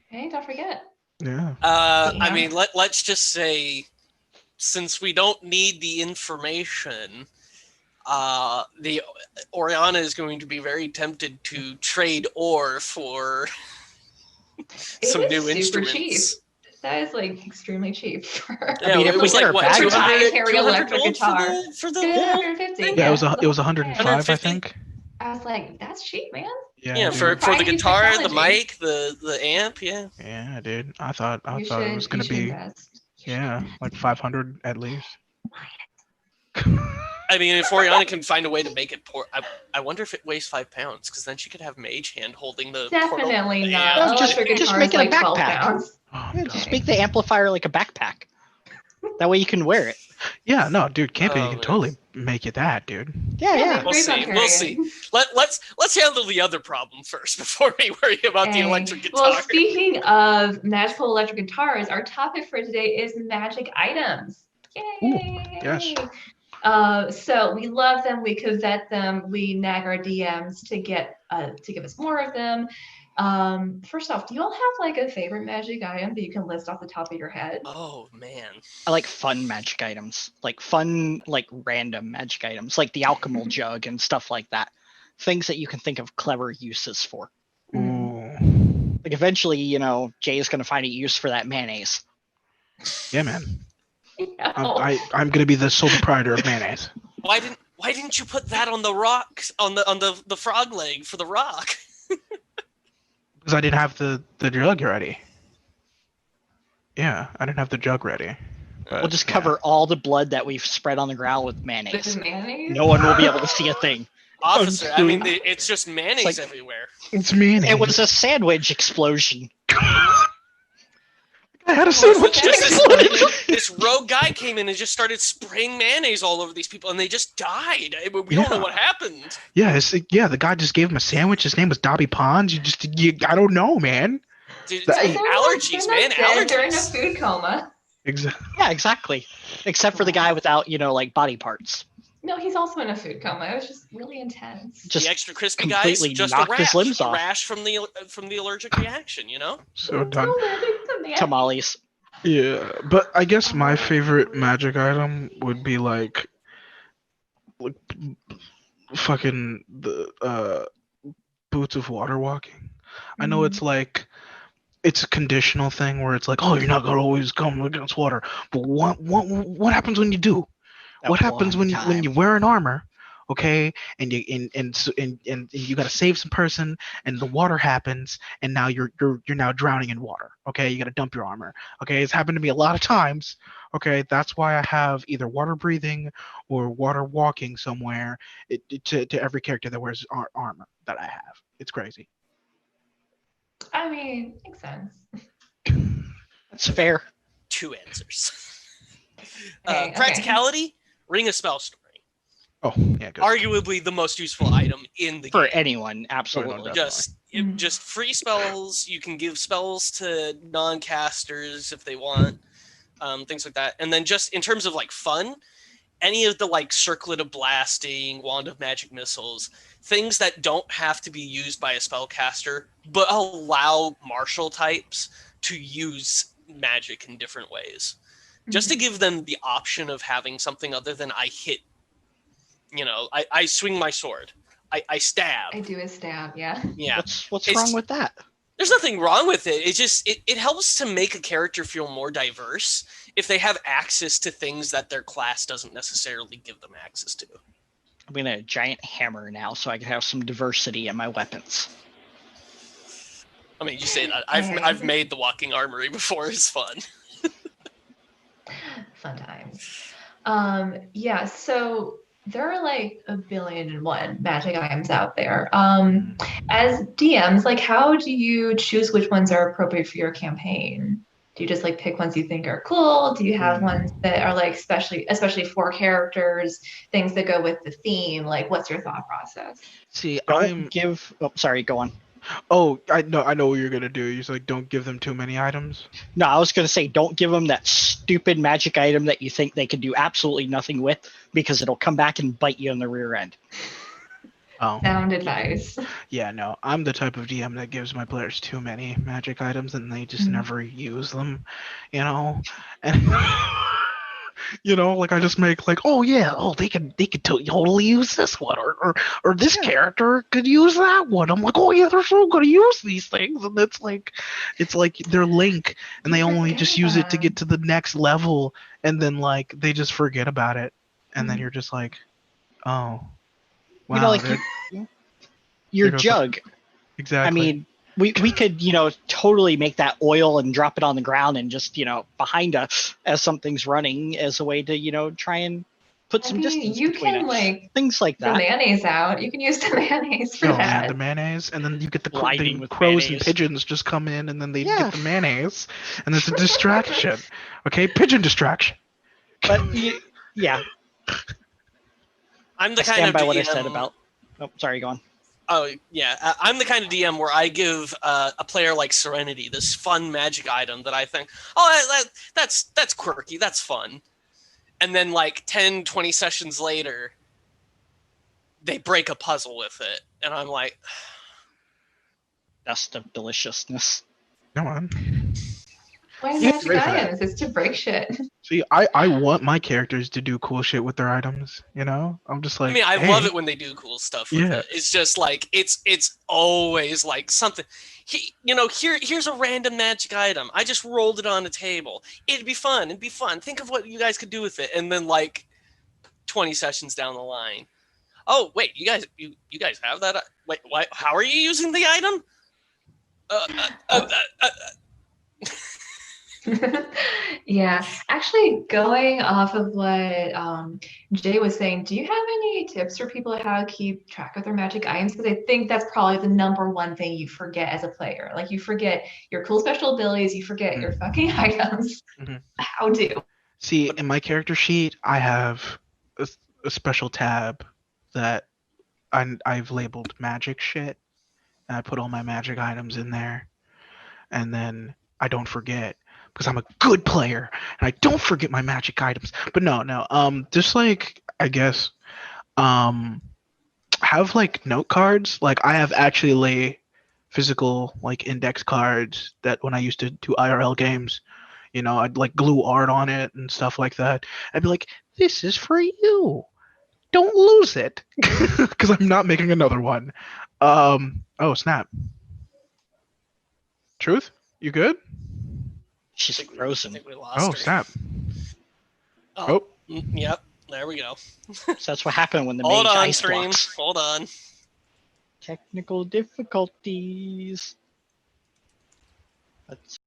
Speaker 1: Hey, don't forget.
Speaker 2: Yeah.
Speaker 4: I mean, let's just say, since we don't need the information, the Oriana is going to be very tempted to trade ore for some new instruments.
Speaker 1: Cheap. That is like extremely cheap for her.
Speaker 3: I mean, if we get her back,
Speaker 1: proprietary electric guitar
Speaker 4: for the
Speaker 1: 150.
Speaker 2: Yeah, it was 105,
Speaker 4: 150?
Speaker 2: I think.
Speaker 1: I was like, that's cheap, man.
Speaker 4: Yeah, for the guitar, the mic, the amp, yeah.
Speaker 2: Yeah, dude. I thought it was gonna be
Speaker 1: invest.
Speaker 2: like 500 at least.
Speaker 4: I mean, if Oriana can find a way to make it I wonder if it weighs 5 pounds, because then she could have Mage Hand holding the
Speaker 1: Definitely
Speaker 4: portal.
Speaker 1: not.
Speaker 4: Yeah.
Speaker 3: Just make it
Speaker 1: like
Speaker 3: a
Speaker 1: 12
Speaker 3: backpack.
Speaker 1: pounds.
Speaker 2: Oh,
Speaker 3: Yeah,
Speaker 2: God.
Speaker 3: just make the amplifier like a backpack. That way you can wear it.
Speaker 2: Yeah, no, dude, camping, you can
Speaker 4: man.
Speaker 2: totally make it that, dude.
Speaker 3: Yeah.
Speaker 4: We'll see. Let's handle the other problem first before we worry about the electric guitar.
Speaker 1: Well, speaking of magical electric guitars, our topic for today is magic items. Yay!
Speaker 2: Ooh, yes.
Speaker 1: So we love them, we covet them, we nag our DMs to give us more of them. First off, do you all have like a favorite magic item that you can list off the top of your head?
Speaker 4: Oh man,
Speaker 3: I like fun magic items. Like fun, like random magic items, like the alchemical jug and stuff like that. Things that you can think of clever uses for.
Speaker 2: Ooh.
Speaker 3: Like eventually, Jay is going to find a use for that mayonnaise.
Speaker 2: Yeah, man.
Speaker 1: No.
Speaker 2: I'm gonna be the sole proprietor of mayonnaise.
Speaker 4: why didn't you put that on the rocks on the frog leg for the rock?
Speaker 2: Because I didn't have the jug ready. Yeah, I didn't have the jug ready. But,
Speaker 3: We'll just cover all the blood that we've spread on the ground with
Speaker 1: This
Speaker 3: mayonnaise.
Speaker 1: is mayonnaise?
Speaker 3: No one will be able to see a thing.
Speaker 4: Officer, I mean, it's just mayonnaise
Speaker 3: It's like-
Speaker 4: everywhere.
Speaker 2: It's mayonnaise.
Speaker 3: It was a sandwich explosion.
Speaker 2: I had a sandwich.
Speaker 4: This rogue guy came in and just started spraying mayonnaise all over these people, and they just died. We don't know what happened.
Speaker 2: Yeah, the guy just gave him a sandwich. His name was Dobby Pons. I don't know, man.
Speaker 4: Dude,
Speaker 2: Hey.
Speaker 4: allergies, man,
Speaker 1: They're in a
Speaker 4: allergies.
Speaker 1: food coma.
Speaker 2: Exactly.
Speaker 3: Yeah, exactly. Except for the guy without, like body parts.
Speaker 1: No, he's also in a food coma. It was just really intense.
Speaker 3: Just
Speaker 4: The extra crispy guys,
Speaker 3: completely
Speaker 4: just a
Speaker 3: knocked his
Speaker 4: rash,
Speaker 3: limbs
Speaker 4: a
Speaker 3: off.
Speaker 4: rash from the allergic reaction,
Speaker 2: So done.
Speaker 3: Tamales.
Speaker 2: Yeah, but I guess my favorite magic item would be like fucking the boots of water walking. I know it's like it's a conditional thing where it's like, oh, you're not gonna always come against water, but what happens when you do?
Speaker 3: That
Speaker 2: What happens
Speaker 3: one
Speaker 2: when you
Speaker 3: time.
Speaker 2: wear an armor, okay, and you gotta save some person, and the water happens, and now you're now drowning in water, okay? You gotta dump your armor, okay? It's happened to me a lot of times, okay? That's why I have either water breathing or water walking somewhere to every character that wears armor that I have. It's crazy.
Speaker 1: I mean, makes sense.
Speaker 3: That's fair.
Speaker 4: 2 answers.
Speaker 1: Okay.
Speaker 4: Practicality, Ring of Spell Story.
Speaker 2: Oh, yeah, good.
Speaker 4: Arguably the most useful item in the
Speaker 3: For
Speaker 4: game.
Speaker 3: anyone, absolutely.
Speaker 2: definitely.
Speaker 4: Just free spells. You can give spells to non-casters if they want, things like that. And then just in terms of like fun, any of the like Circlet of Blasting, Wand of Magic Missiles, things that don't have to be used by a spellcaster, but allow martial types to use magic in different ways. Just to give them the option of having something other than I hit, I swing my sword. I stab.
Speaker 1: I do a stab, yeah.
Speaker 4: Yeah.
Speaker 3: What's wrong with that?
Speaker 4: There's nothing wrong with it. It's just it helps to make a character feel more diverse if they have access to things that their class doesn't necessarily give them access to.
Speaker 3: I'm gonna a giant hammer now, so I can have some diversity in my weapons.
Speaker 4: I mean, you say that. I've made the walking armory before. It's fun.
Speaker 1: Fun times. Yeah, so there are like 1,000,000,001 magic items out there.
Speaker 2: Mm.
Speaker 1: As DMs, like how do you choose which ones are appropriate for your campaign? Do you just like pick ones you think are cool? Do you have ones
Speaker 2: Mm.
Speaker 1: that are like especially for characters, things that go with the theme? Like what's your thought process?
Speaker 2: See,
Speaker 3: Don't give. Oh, sorry. Go on.
Speaker 2: Oh, I know what you're gonna do. You're just like, don't give them too many items.
Speaker 3: No, I was going to say, don't give them that stupid magic item that you think they can do absolutely nothing with, because it'll come back and bite you in the rear end.
Speaker 2: Oh,
Speaker 1: Sound advice.
Speaker 2: yeah, no. I'm the type of DM that gives my players too many magic items and they just
Speaker 1: Mhm.
Speaker 2: never use them, you know? And like I just make like, oh yeah, oh they could totally use this one, or this
Speaker 3: Yeah.
Speaker 2: character could use that one. I'm like, oh yeah, they're so gonna use these things, and it's like their link, and
Speaker 1: You
Speaker 2: they only
Speaker 1: forget
Speaker 2: just use it to
Speaker 1: about
Speaker 2: get to the next level, and then like they just forget about it, and then
Speaker 1: them.
Speaker 2: you're just like, oh wow,
Speaker 3: Like
Speaker 2: there
Speaker 3: your
Speaker 2: there goes
Speaker 3: jug. I
Speaker 2: exactly.
Speaker 3: mean, we could, totally make that oil and drop it on the ground and just, behind us as something's running as a way to, try and put
Speaker 1: I
Speaker 3: some
Speaker 1: mean,
Speaker 3: distance
Speaker 1: you
Speaker 3: between
Speaker 1: can
Speaker 3: it.
Speaker 1: like
Speaker 3: Things like
Speaker 1: the
Speaker 3: that.
Speaker 1: mayonnaise out. You can use the mayonnaise for
Speaker 2: Oh man, the
Speaker 1: that.
Speaker 2: mayonnaise, and then you get the
Speaker 3: Blinding with
Speaker 2: crows and
Speaker 3: mayonnaise.
Speaker 2: pigeons just come in, and then they get
Speaker 3: Yeah.
Speaker 2: the mayonnaise, and it's a distraction. Okay, pigeon distraction.
Speaker 3: But yeah,
Speaker 4: I'm
Speaker 3: I
Speaker 4: the kind
Speaker 3: stand
Speaker 4: of
Speaker 3: by what I said
Speaker 4: DM.
Speaker 3: about. Oh, sorry, go on.
Speaker 4: Oh yeah, I'm the kind of DM where I give a player like Serenity this fun magic item that I think, oh, that's quirky, that's fun, and then like 10, 20 sessions later, they break a puzzle with it, and I'm like,
Speaker 3: Best of deliciousness.
Speaker 2: Come on.
Speaker 1: Why
Speaker 2: You have to be
Speaker 1: magic
Speaker 2: ready for that.
Speaker 1: items? It's to break shit.
Speaker 2: See, I want my characters to do cool shit with their items. I'm just
Speaker 4: I mean,
Speaker 2: like,
Speaker 4: I love
Speaker 2: hey,
Speaker 4: it when they do cool stuff with
Speaker 2: yeah,
Speaker 4: it. It's just like it's always like something. Here's a random magic item. I just rolled it on a table. It'd be fun. It'd be fun. Think of what you guys could do with it, and then like 20 sessions down the line. Oh wait, you guys have that? Wait, why? How are you using the item? Uh, uh, uh,
Speaker 1: Oh.
Speaker 4: uh,
Speaker 1: Yeah, actually, going off of what Jay was saying, do you have any tips for people how to keep track of their magic items? Because I think that's probably the number one thing you forget as a player. Like you forget your cool special abilities, you forget your
Speaker 2: mm-hmm.
Speaker 1: fucking items.
Speaker 2: Mm-hmm.
Speaker 1: How do?
Speaker 2: See,
Speaker 4: but
Speaker 2: in my character sheet, I have a, a special tab that I've labeled magic shit, and I put all my magic items in there, and then I don't forget because I'm a good player and I don't forget my magic items. But no, no, just like I guess, um, have like note cards. Like I have actually physical like index cards that when I used to do IRL games, I'd like glue art on it and stuff like that. I'd be like, this is for you. Don't lose it because I'm not making another one. Oh snap. Truth? You good?
Speaker 3: She's
Speaker 4: I
Speaker 3: frozen.
Speaker 4: think we lost
Speaker 2: Oh
Speaker 4: her.
Speaker 2: snap.
Speaker 4: Oh,
Speaker 2: Oh,
Speaker 4: yep. There we go.
Speaker 3: So that's what happened when the
Speaker 4: Hold
Speaker 3: mage
Speaker 4: on,
Speaker 3: ice
Speaker 4: stream.
Speaker 3: blocks.
Speaker 4: Hold on.
Speaker 3: Technical difficulties. Let's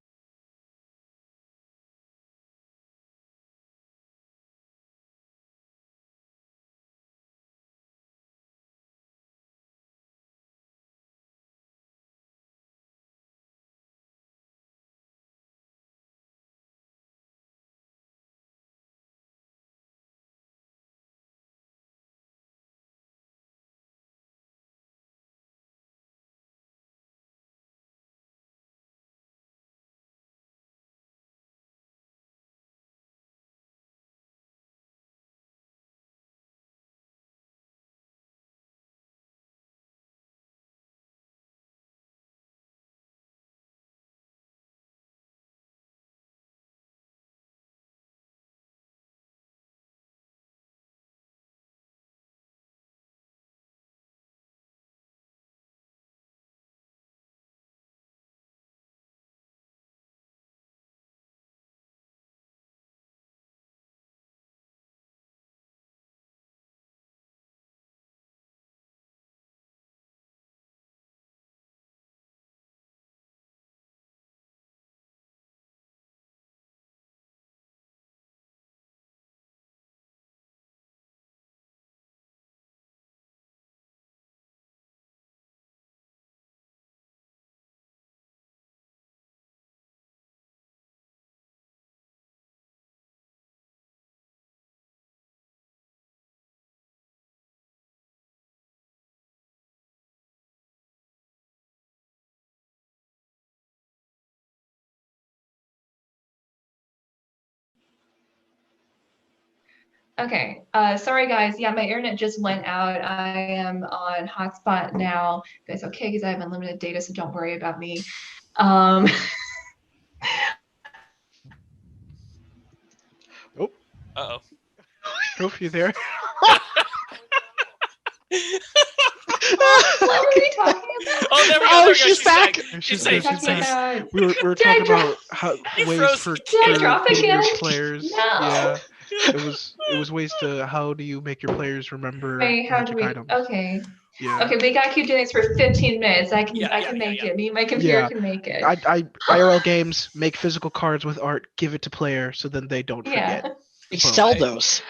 Speaker 1: Okay. Sorry guys. Yeah, my internet just went out. I am on hotspot now. You guys okay? Because I have unlimited data, so don't worry about me. Um,
Speaker 2: Oh,
Speaker 4: Uh-oh.
Speaker 2: Hope you there?
Speaker 1: what were we talking about?
Speaker 4: Oh, there we go.
Speaker 3: Oh,
Speaker 4: There we go.
Speaker 3: she's back.
Speaker 4: She's
Speaker 2: She's
Speaker 1: We were
Speaker 4: safe.
Speaker 2: good.
Speaker 4: She's
Speaker 2: She's
Speaker 1: talking
Speaker 4: safe.
Speaker 2: back.
Speaker 1: about.
Speaker 2: We were
Speaker 1: Did I
Speaker 2: talking
Speaker 1: drop?
Speaker 2: about how
Speaker 4: He
Speaker 2: ways
Speaker 4: froze
Speaker 2: for
Speaker 1: Did I
Speaker 2: for
Speaker 1: drop
Speaker 2: getting your
Speaker 1: again?
Speaker 2: players.
Speaker 1: No.
Speaker 2: Yeah, it was ways to how do you make your players remember
Speaker 1: Wait, how do
Speaker 2: magic
Speaker 1: we?
Speaker 2: items.
Speaker 1: Okay.
Speaker 2: Yeah,
Speaker 1: Okay, we gotta keep doing this for 15 minutes. I can
Speaker 4: Yeah,
Speaker 1: I
Speaker 4: yeah,
Speaker 1: can
Speaker 4: yeah,
Speaker 1: make
Speaker 4: yeah.
Speaker 1: it. Me and my computer
Speaker 2: yeah.
Speaker 1: can make it.
Speaker 2: I IRL games make physical cards with art, give it to player so then they don't forget.
Speaker 1: Yeah.
Speaker 3: They
Speaker 2: Boom.
Speaker 3: sell those.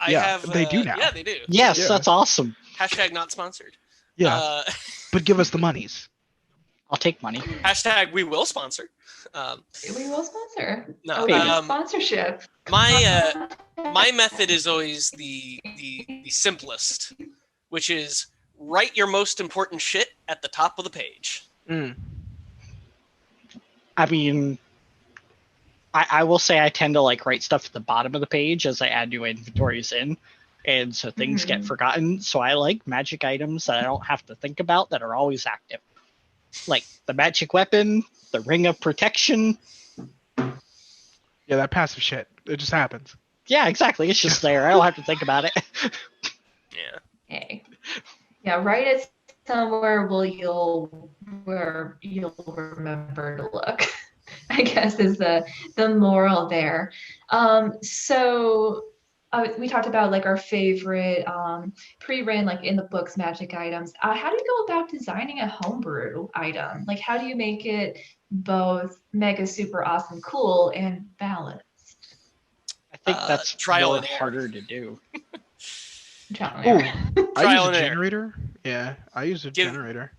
Speaker 4: I
Speaker 2: Yeah,
Speaker 4: have.
Speaker 2: they do now.
Speaker 4: Yeah, they do.
Speaker 3: Yes,
Speaker 2: Yeah.
Speaker 3: that's awesome.
Speaker 4: Hashtag not sponsored.
Speaker 2: Yeah,
Speaker 4: Uh,
Speaker 2: but give us the monies.
Speaker 3: I'll take money.
Speaker 4: hashtag we will sponsor. Um,
Speaker 1: We will sponsor.
Speaker 4: No,
Speaker 1: Oh, we have sponsorship.
Speaker 4: my method is always the simplest, which is write your most important shit at the top of the page.
Speaker 2: Mm.
Speaker 3: I mean, I will say I tend to like write stuff at the bottom of the page as I add new inventories in. And so things get forgotten. So I like magic items that I don't have to think about that are always active. Like the magic weapon, the ring of protection.
Speaker 2: Yeah, that passive shit. It just happens.
Speaker 3: Yeah, exactly. It's just there. I don't have to think about it.
Speaker 4: Yeah.
Speaker 1: Okay. Yeah, write it somewhere where you'll remember to look. I guess is the moral there. So we talked about like our favorite pre-written like in the books magic items. How do you go about designing a homebrew item? Like how do you make it both mega super awesome cool and balanced?
Speaker 3: I think that's
Speaker 4: trial
Speaker 3: more
Speaker 4: and error.
Speaker 3: harder to do.
Speaker 1: Trial and error.
Speaker 2: I
Speaker 4: Trial
Speaker 2: use a
Speaker 4: and error.
Speaker 2: generator. Yeah, I use a generator.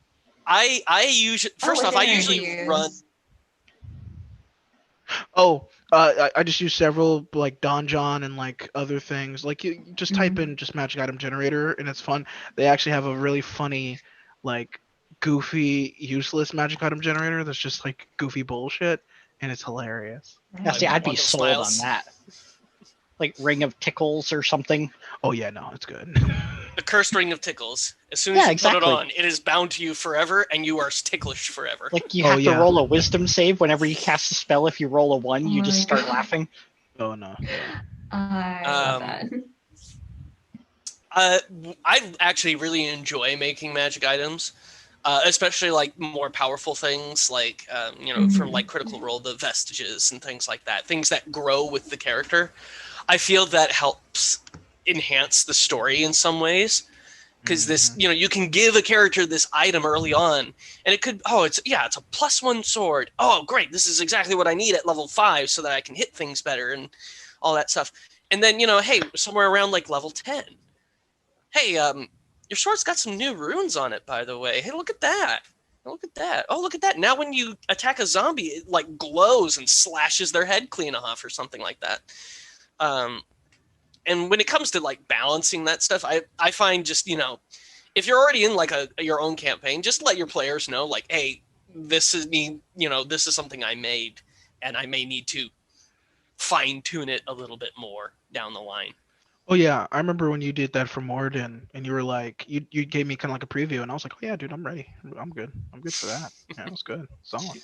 Speaker 4: I usually first
Speaker 1: what
Speaker 4: off I
Speaker 1: generator do
Speaker 4: usually
Speaker 1: you
Speaker 4: run.
Speaker 1: use?
Speaker 2: Oh, I just use several like Donjon and like other things. Like you just type in just magic item generator and it's fun. They actually have a really funny, like goofy, useless magic item generator that's just like goofy bullshit and it's hilarious.
Speaker 3: Now, see, I'd be
Speaker 4: Wonderful
Speaker 3: sold
Speaker 4: Smiles.
Speaker 3: on that. Like Ring of Tickles or something.
Speaker 2: Oh yeah, no, it's good.
Speaker 4: The cursed ring of tickles. As soon
Speaker 3: Yeah,
Speaker 4: as you
Speaker 3: exactly.
Speaker 4: put it on, it is bound to you forever, and you are ticklish forever.
Speaker 3: Like you
Speaker 2: Oh,
Speaker 3: have to
Speaker 2: yeah.
Speaker 3: roll a wisdom save whenever you cast a spell. If you roll a 1, you
Speaker 1: Oh
Speaker 3: just
Speaker 1: my
Speaker 3: start
Speaker 1: God.
Speaker 3: laughing.
Speaker 2: Oh no.
Speaker 1: I love
Speaker 4: Um,
Speaker 1: that.
Speaker 4: I actually really enjoy making magic items, especially like more powerful things, like from like Critical Role, the vestiges and things like that. Things that grow with the character. I feel that helps enhance the story in some ways. Because this, you can give a character this item early on, and it could, it's a +1 sword. Oh, great! This is exactly what I need at level 5, so that I can hit things better and all that stuff. And then, hey, somewhere around like level 10, hey, your sword's got some new runes on it, by the way. Hey, look at that! Look at that! Oh, look at that! Now, when you attack a zombie, it like glows and slashes their head clean off, or something like that. And when it comes to like balancing that stuff, I find just, if you're already in like your own campaign, just let your players know like, hey, this is me, this is something I made and I may need to fine tune it a little bit more down the line.
Speaker 2: Oh yeah, I remember when you did that for Morden and you were like you gave me kind of like a preview and I was like, "Oh yeah, dude, I'm ready. I'm good. I'm good for that." Yeah, it was good. Solid.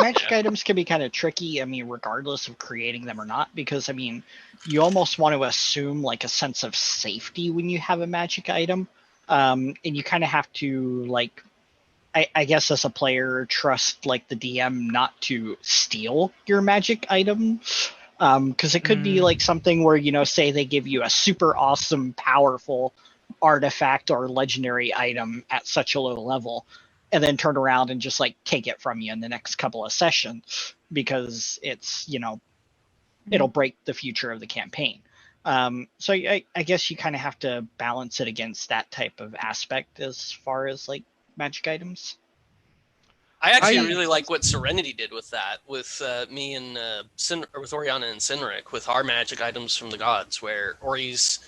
Speaker 3: Magic items can be kind of tricky, I mean, regardless of creating them or not, because, I mean, you almost want to assume, like, a sense of safety when you have a magic item, and you kind of have to, like, I guess as a player, trust, like, the DM not to steal your magic item, because it could be, like, something where, say they give you a super awesome, powerful artifact or legendary item at such a low level, and then turn around and just like take it from you in the next couple of sessions because it's, it'll break the future of the campaign. So I guess you kind of have to balance it against that type of aspect as far as like magic items.
Speaker 4: I actually really like what Serenity did with that, with me and with Oriana and Cynric, with our magic items from the gods, where Ori's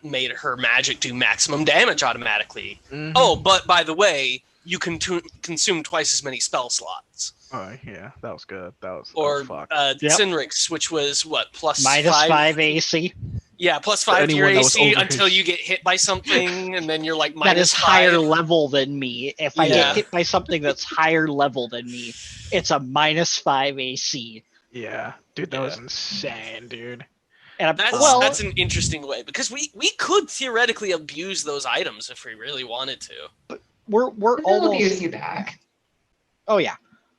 Speaker 4: made her magic do maximum damage automatically. Oh, but by the way, you can consume twice as many spell slots.
Speaker 2: Oh yeah, that was good. That was
Speaker 4: Or
Speaker 2: fucked.
Speaker 4: Cynric's, which was what, +5?
Speaker 3: -5 AC.
Speaker 4: Yeah, +5 to your
Speaker 2: anyone that was
Speaker 4: AC
Speaker 2: over
Speaker 4: until
Speaker 2: his-
Speaker 4: you get hit by something, and then you're like
Speaker 3: That is
Speaker 4: -5.
Speaker 3: higher level than me. If I
Speaker 4: Yeah.
Speaker 3: get hit by something that's higher level than me, it's a -5 AC.
Speaker 2: Yeah, dude, that was
Speaker 4: Yeah.
Speaker 2: insane, dude.
Speaker 3: And
Speaker 4: That's an interesting way, because we could theoretically abuse those items if we really wanted to.
Speaker 3: we're
Speaker 1: They'll abuse
Speaker 3: almost
Speaker 1: you back.
Speaker 3: oh yeah,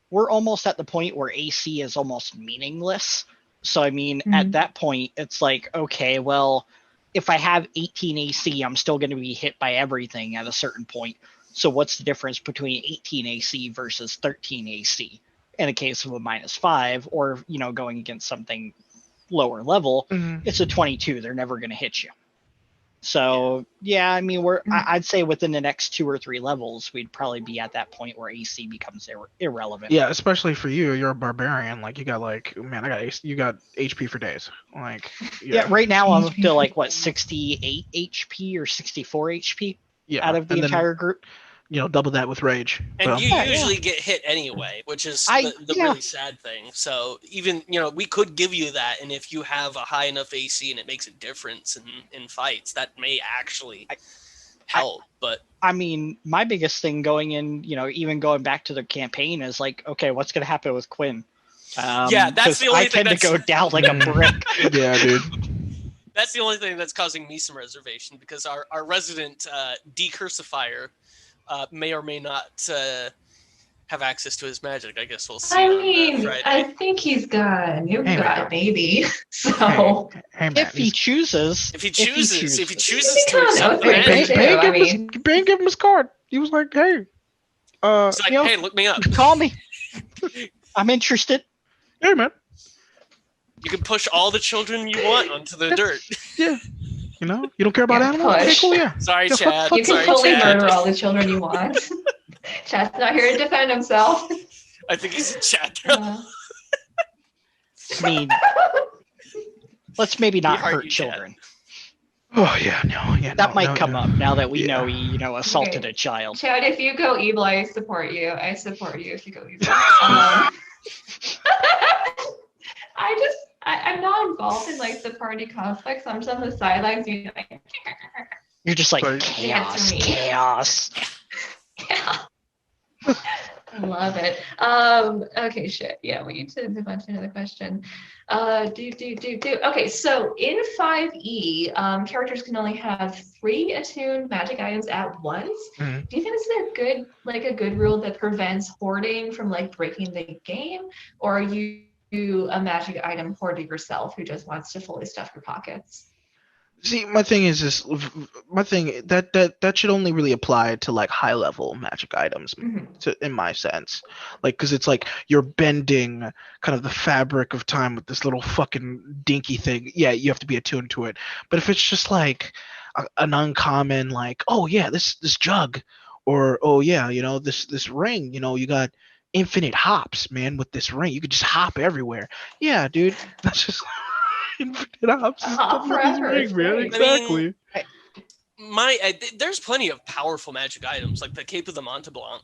Speaker 3: we're almost at the point where AC is almost meaningless. So I mean, at that point, it's like, okay, well, if I have 18 AC, I'm still going to be hit by everything at a certain point. So what's the difference between 18 AC versus 13 AC in a case of a -5, or going against something lower level? It's a 22. They're never going to hit you. So yeah, I mean, I'd say within the next 2 or 3 levels, we'd probably be at that point where AC becomes irrelevant.
Speaker 2: Yeah, especially for you. You're a barbarian. Like, you got you got HP for days. Like,
Speaker 3: yeah, right now I'm up to like 68 HP or 64 HP out of the entire group.
Speaker 2: Double that with rage.
Speaker 4: And you usually get hit anyway, which is the really sad thing. So even, we could give you that, and if you have a high enough AC and it makes a difference in fights, that may actually help. But
Speaker 3: I mean, my biggest thing going in, even going back to the campaign, is like, okay, what's going to happen with Quinn?
Speaker 4: Yeah, that's the only
Speaker 3: I
Speaker 4: thing
Speaker 3: tend to go down like a brick.
Speaker 2: Yeah, dude.
Speaker 4: That's the only thing that's causing me some reservation, because our resident decursifier may or may not have access to his magic. I guess we'll see.
Speaker 1: I mean,
Speaker 4: Friday.
Speaker 1: I think he's got a new guy, maybe. So
Speaker 2: hey, man,
Speaker 3: if he chooses
Speaker 4: to
Speaker 1: can
Speaker 4: accept the magic,
Speaker 2: Bane gave him his card. He was like, hey.
Speaker 4: It's like, hey, look me up.
Speaker 3: Call me. I'm interested.
Speaker 2: Hey, man.
Speaker 4: You can push all the children you want onto the dirt.
Speaker 2: Yeah. You don't care about animals?
Speaker 1: Push.
Speaker 2: Okay, cool, yeah.
Speaker 4: Sorry, Chad.
Speaker 1: you can
Speaker 4: Sorry,
Speaker 1: fully
Speaker 4: Chad.
Speaker 1: murder all the children you want. Chad's not here to defend himself.
Speaker 4: I think he's in chat.
Speaker 3: I mean, let's maybe not hurt children.
Speaker 2: Oh yeah, no, yeah.
Speaker 3: That might come up now that we know he, assaulted a child.
Speaker 1: Chad, if you go evil, I support you. I support you if you go evil. I'm not involved in like the party conflicts. I'm just on the sidelines being like,
Speaker 3: you're just like
Speaker 1: chaos. Yeah. I love it. Okay, shit. Yeah, we need to move on to another question. Okay, so in 5e, characters can only have 3 attuned magic items at once.
Speaker 2: Mm-hmm.
Speaker 1: Do you think this is a good rule that prevents hoarding from like breaking the game, or are you a magic item hoarder yourself who just wants to fully stuff your pockets?
Speaker 2: See, my thing is this. My thing that should only really apply to like high level magic items, in my sense, like, because it's like you're bending kind of the fabric of time with this little fucking dinky thing. Yeah, you have to be attuned to it. But if it's just like an uncommon, like, oh yeah, this jug, or oh yeah, this ring, you got infinite hops, man, with this ring, you could just hop everywhere. Yeah, dude, that's just. Infinite hops.
Speaker 1: Forever.
Speaker 2: Man. Exactly.
Speaker 4: There's plenty of powerful magic items, like the Cape of the Monte Blanc,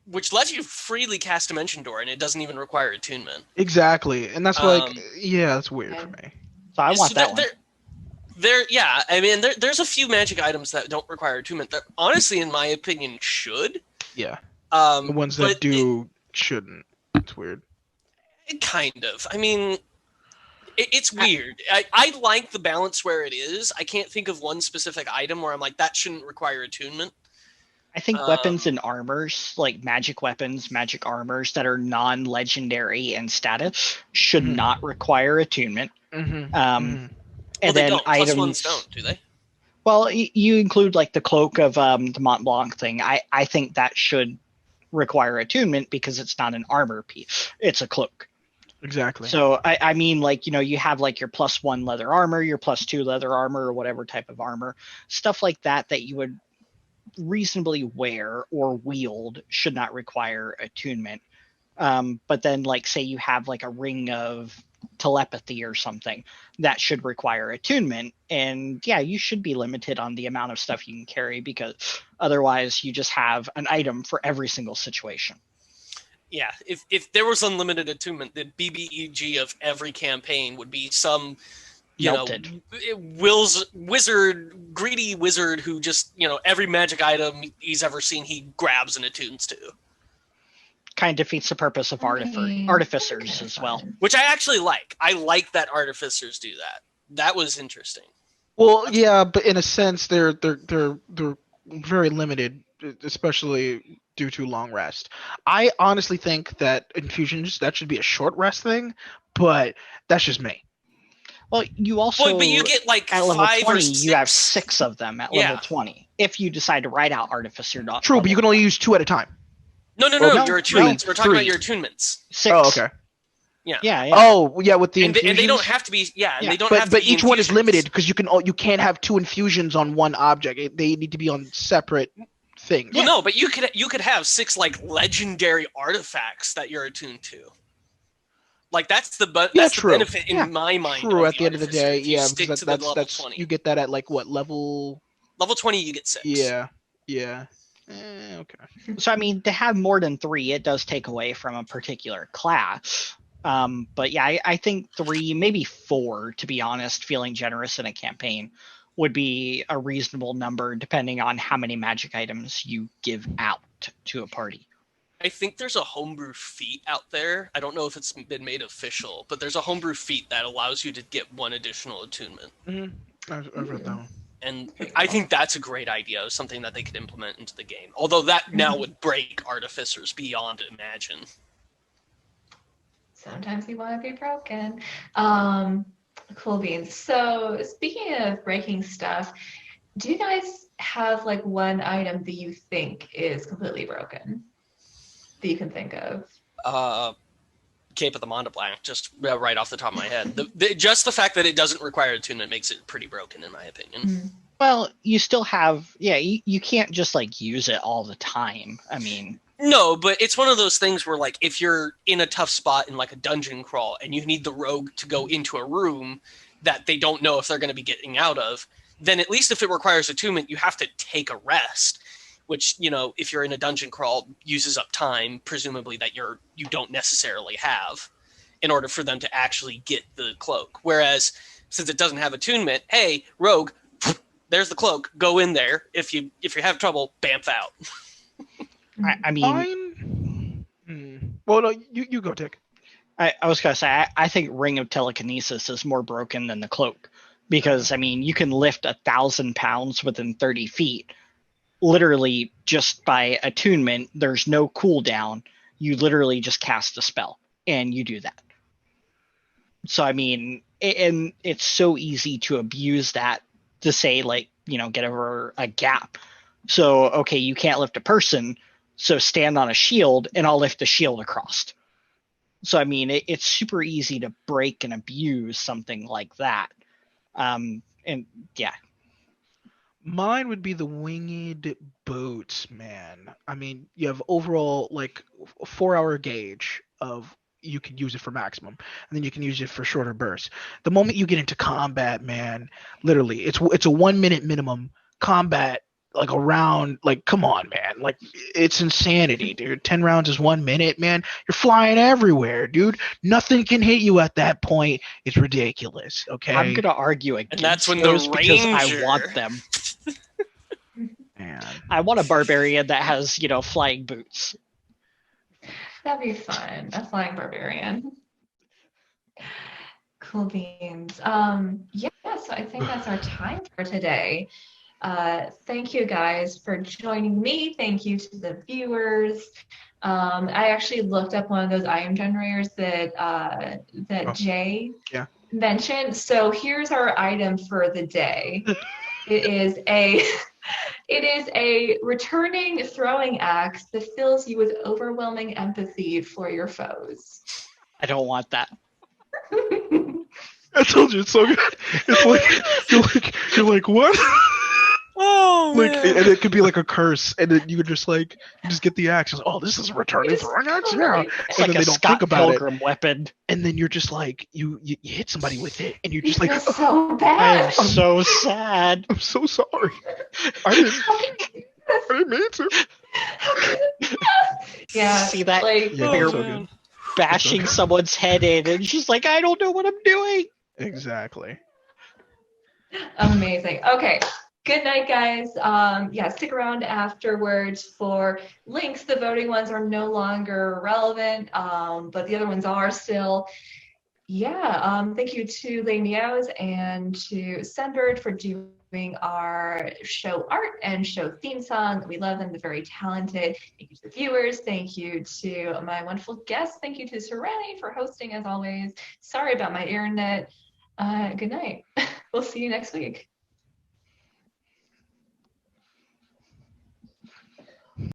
Speaker 4: which lets you freely cast Dimension Door, and it doesn't even require attunement.
Speaker 2: Exactly, and that's that's weird for me.
Speaker 3: So I want that one.
Speaker 4: There's a few magic items that don't require attunement that, honestly, in my opinion, should.
Speaker 2: Yeah. The ones that shouldn't. It's weird.
Speaker 4: Kind of. I mean, it's weird. I like the balance where it is. I can't think of one specific item where I'm like, that shouldn't require attunement.
Speaker 3: I think weapons and armors, like magic weapons, magic armors that are non-legendary and status, should not require attunement.
Speaker 2: Mm-hmm.
Speaker 3: And
Speaker 4: they
Speaker 3: then
Speaker 4: don't.
Speaker 3: items.
Speaker 4: Plus ones don't, do they?
Speaker 3: Well, you include like the cloak of the Mont Blanc thing. I think that should require attunement because it's not an armor piece; it's a cloak.
Speaker 2: Exactly.
Speaker 3: So I mean, like, you have like your +1 leather armor, your +2 leather armor, or whatever type of armor, stuff like that you would reasonably wear or wield should not require attunement. But then, like, say you have like a ring of telepathy or something, that should require attunement, and yeah, you should be limited on the amount of stuff you can carry, because otherwise you just have an item for every single situation.
Speaker 4: Yeah, if there was unlimited attunement, the BBEG of every campaign would be some
Speaker 3: melted.
Speaker 4: Greedy wizard who just, every magic item he's ever seen, he grabs and attunes to.
Speaker 3: Kind of defeats the purpose of artificers as well.
Speaker 4: Which I actually like. I like that artificers do that. That was interesting.
Speaker 2: Well, yeah, but in a sense, they're very limited, especially due to long rest. I honestly think that infusions, that should be a short rest thing, but that's just me.
Speaker 3: Well, you also,
Speaker 4: but you get like
Speaker 3: at level
Speaker 4: 5 or
Speaker 3: 20,
Speaker 4: 6.
Speaker 3: you have 6 of them at level 20. If you decide to write out artificer.
Speaker 2: True, but you can only use 2 at a time.
Speaker 4: No, your attunements. We're talking about your attunements.
Speaker 3: 6.
Speaker 2: Oh, okay.
Speaker 4: Yeah.
Speaker 2: Oh, yeah, with the infusions.
Speaker 4: And they don't have to be. Yeah, and they don't
Speaker 2: but,
Speaker 4: have to
Speaker 2: but
Speaker 4: be
Speaker 2: each one is
Speaker 4: infusions.
Speaker 2: limited because you can't have 2 infusions on one object. They need to be on separate things.
Speaker 4: Well, no, but you could have 6 like legendary artifacts that you're attuned to. Like that's the benefit in my mind.
Speaker 2: True. At the end of the day,
Speaker 4: stick to the level 20.
Speaker 2: You get that at like what level?
Speaker 4: Level 20, you get 6.
Speaker 2: Yeah. Okay.
Speaker 3: So I mean, to have more than 3, it does take away from a particular class. But yeah, I think 3, maybe 4, to be honest, feeling generous in a campaign would be a reasonable number depending on how many magic items you give out to a party.
Speaker 4: I think there's a homebrew feat out there. I don't know if it's been made official, but there's a homebrew feat that allows you to get 1 additional attunement.
Speaker 2: Mm-hmm. I've read that one.
Speaker 4: And I think that's a great idea, something that they could implement into the game. Although that now would break artificers beyond imagine.
Speaker 1: Sometimes you want to be broken. Cool beans. So speaking of breaking stuff, do you guys have like one item that you think is completely broken that you can think of?
Speaker 4: Cape of the Monde Blanc, just right off the top of my head. Just the fact that it doesn't require attunement makes it pretty broken, in my opinion.
Speaker 1: Mm.
Speaker 3: Well, you still have, you can't just like use it all the time. I mean,
Speaker 4: no, but it's one of those things where like if you're in a tough spot in like a dungeon crawl and you need the rogue to go into a room that they don't know if they're going to be getting out of, then at least if it requires attunement, you have to take a rest, which, if you're in a dungeon crawl, uses up time, presumably that you don't necessarily have, in order for them to actually get the cloak. Whereas, since it doesn't have attunement, hey, rogue, there's the cloak, go in there. If you have trouble, bamf out.
Speaker 3: I mean...
Speaker 2: Well, no, you go, Dick.
Speaker 3: I was going to say, I think Ring of Telekinesis is more broken than the cloak. Because, I mean, you can lift 1,000 pounds within 30 feet. Literally, just by attunement, there's no cooldown. You literally just cast a spell, and you do that. So, I mean, and it's so easy to abuse that to say, like, get over a gap. So, okay, you can't lift a person, so stand on a shield, and I'll lift the shield across. So, I mean, it's super easy to break and abuse something like that. And, yeah.
Speaker 2: Mine would be the winged boots, man. I mean, you have overall like a 4-hour gauge of you can use it for maximum, and then you can use it for shorter bursts. The moment you get into combat, man, literally, it's a 1-minute minimum combat, like a round. Like, come on, man, like it's insanity, dude. 10 rounds is 1 minute, man. You're flying everywhere, dude. Nothing can hit you at that point. It's ridiculous. Okay,
Speaker 3: I'm gonna argue against
Speaker 4: and that's when
Speaker 3: those
Speaker 4: the
Speaker 3: because I
Speaker 4: ranger...
Speaker 3: want them.
Speaker 2: Man.
Speaker 3: I want a barbarian that has, flying boots.
Speaker 1: That'd be fun. A flying barbarian. Cool beans. So I think that's our time for today. Thank you guys for joining me. Thank you to the viewers. I actually looked up one of those item generators that Jay mentioned. So here's our item for the day. It is a returning throwing axe that fills you with overwhelming empathy for your foes.
Speaker 3: I don't want that.
Speaker 2: I told you it's so good. It's like you're like what?
Speaker 4: Oh,
Speaker 2: like,
Speaker 4: man.
Speaker 2: and it could be like a curse, and then you could just get the axe. Oh, this is a returning throwing axe, yeah.
Speaker 3: It's
Speaker 2: And
Speaker 3: like
Speaker 2: then
Speaker 3: a
Speaker 2: they don't
Speaker 3: Scott
Speaker 2: think about
Speaker 3: Pilgrim weapon.
Speaker 2: and then you're just like you hit somebody with it, and you're
Speaker 1: You
Speaker 2: just like,
Speaker 1: feel so
Speaker 3: I
Speaker 1: bad.
Speaker 3: am so sad.
Speaker 2: I'm so sorry. I didn't mean to.
Speaker 1: Yeah.
Speaker 3: See that?
Speaker 1: Like,
Speaker 2: Yeah,
Speaker 3: You're
Speaker 2: it's so good.
Speaker 3: bashing someone's head in, and she's like, I don't know what I'm doing.
Speaker 2: Exactly.
Speaker 1: Amazing. Okay. Good night, guys. Yeah, stick around afterwards for links. The voting ones are no longer relevant, but the other ones are still. Yeah, thank you to Les Meows and to Sunbird for doing our show art and show theme song. We love them. They're very talented. Thank you to the viewers. Thank you to my wonderful guests. Thank you to Serenity for hosting as always. Sorry about my internet. Good night. We'll see you next week.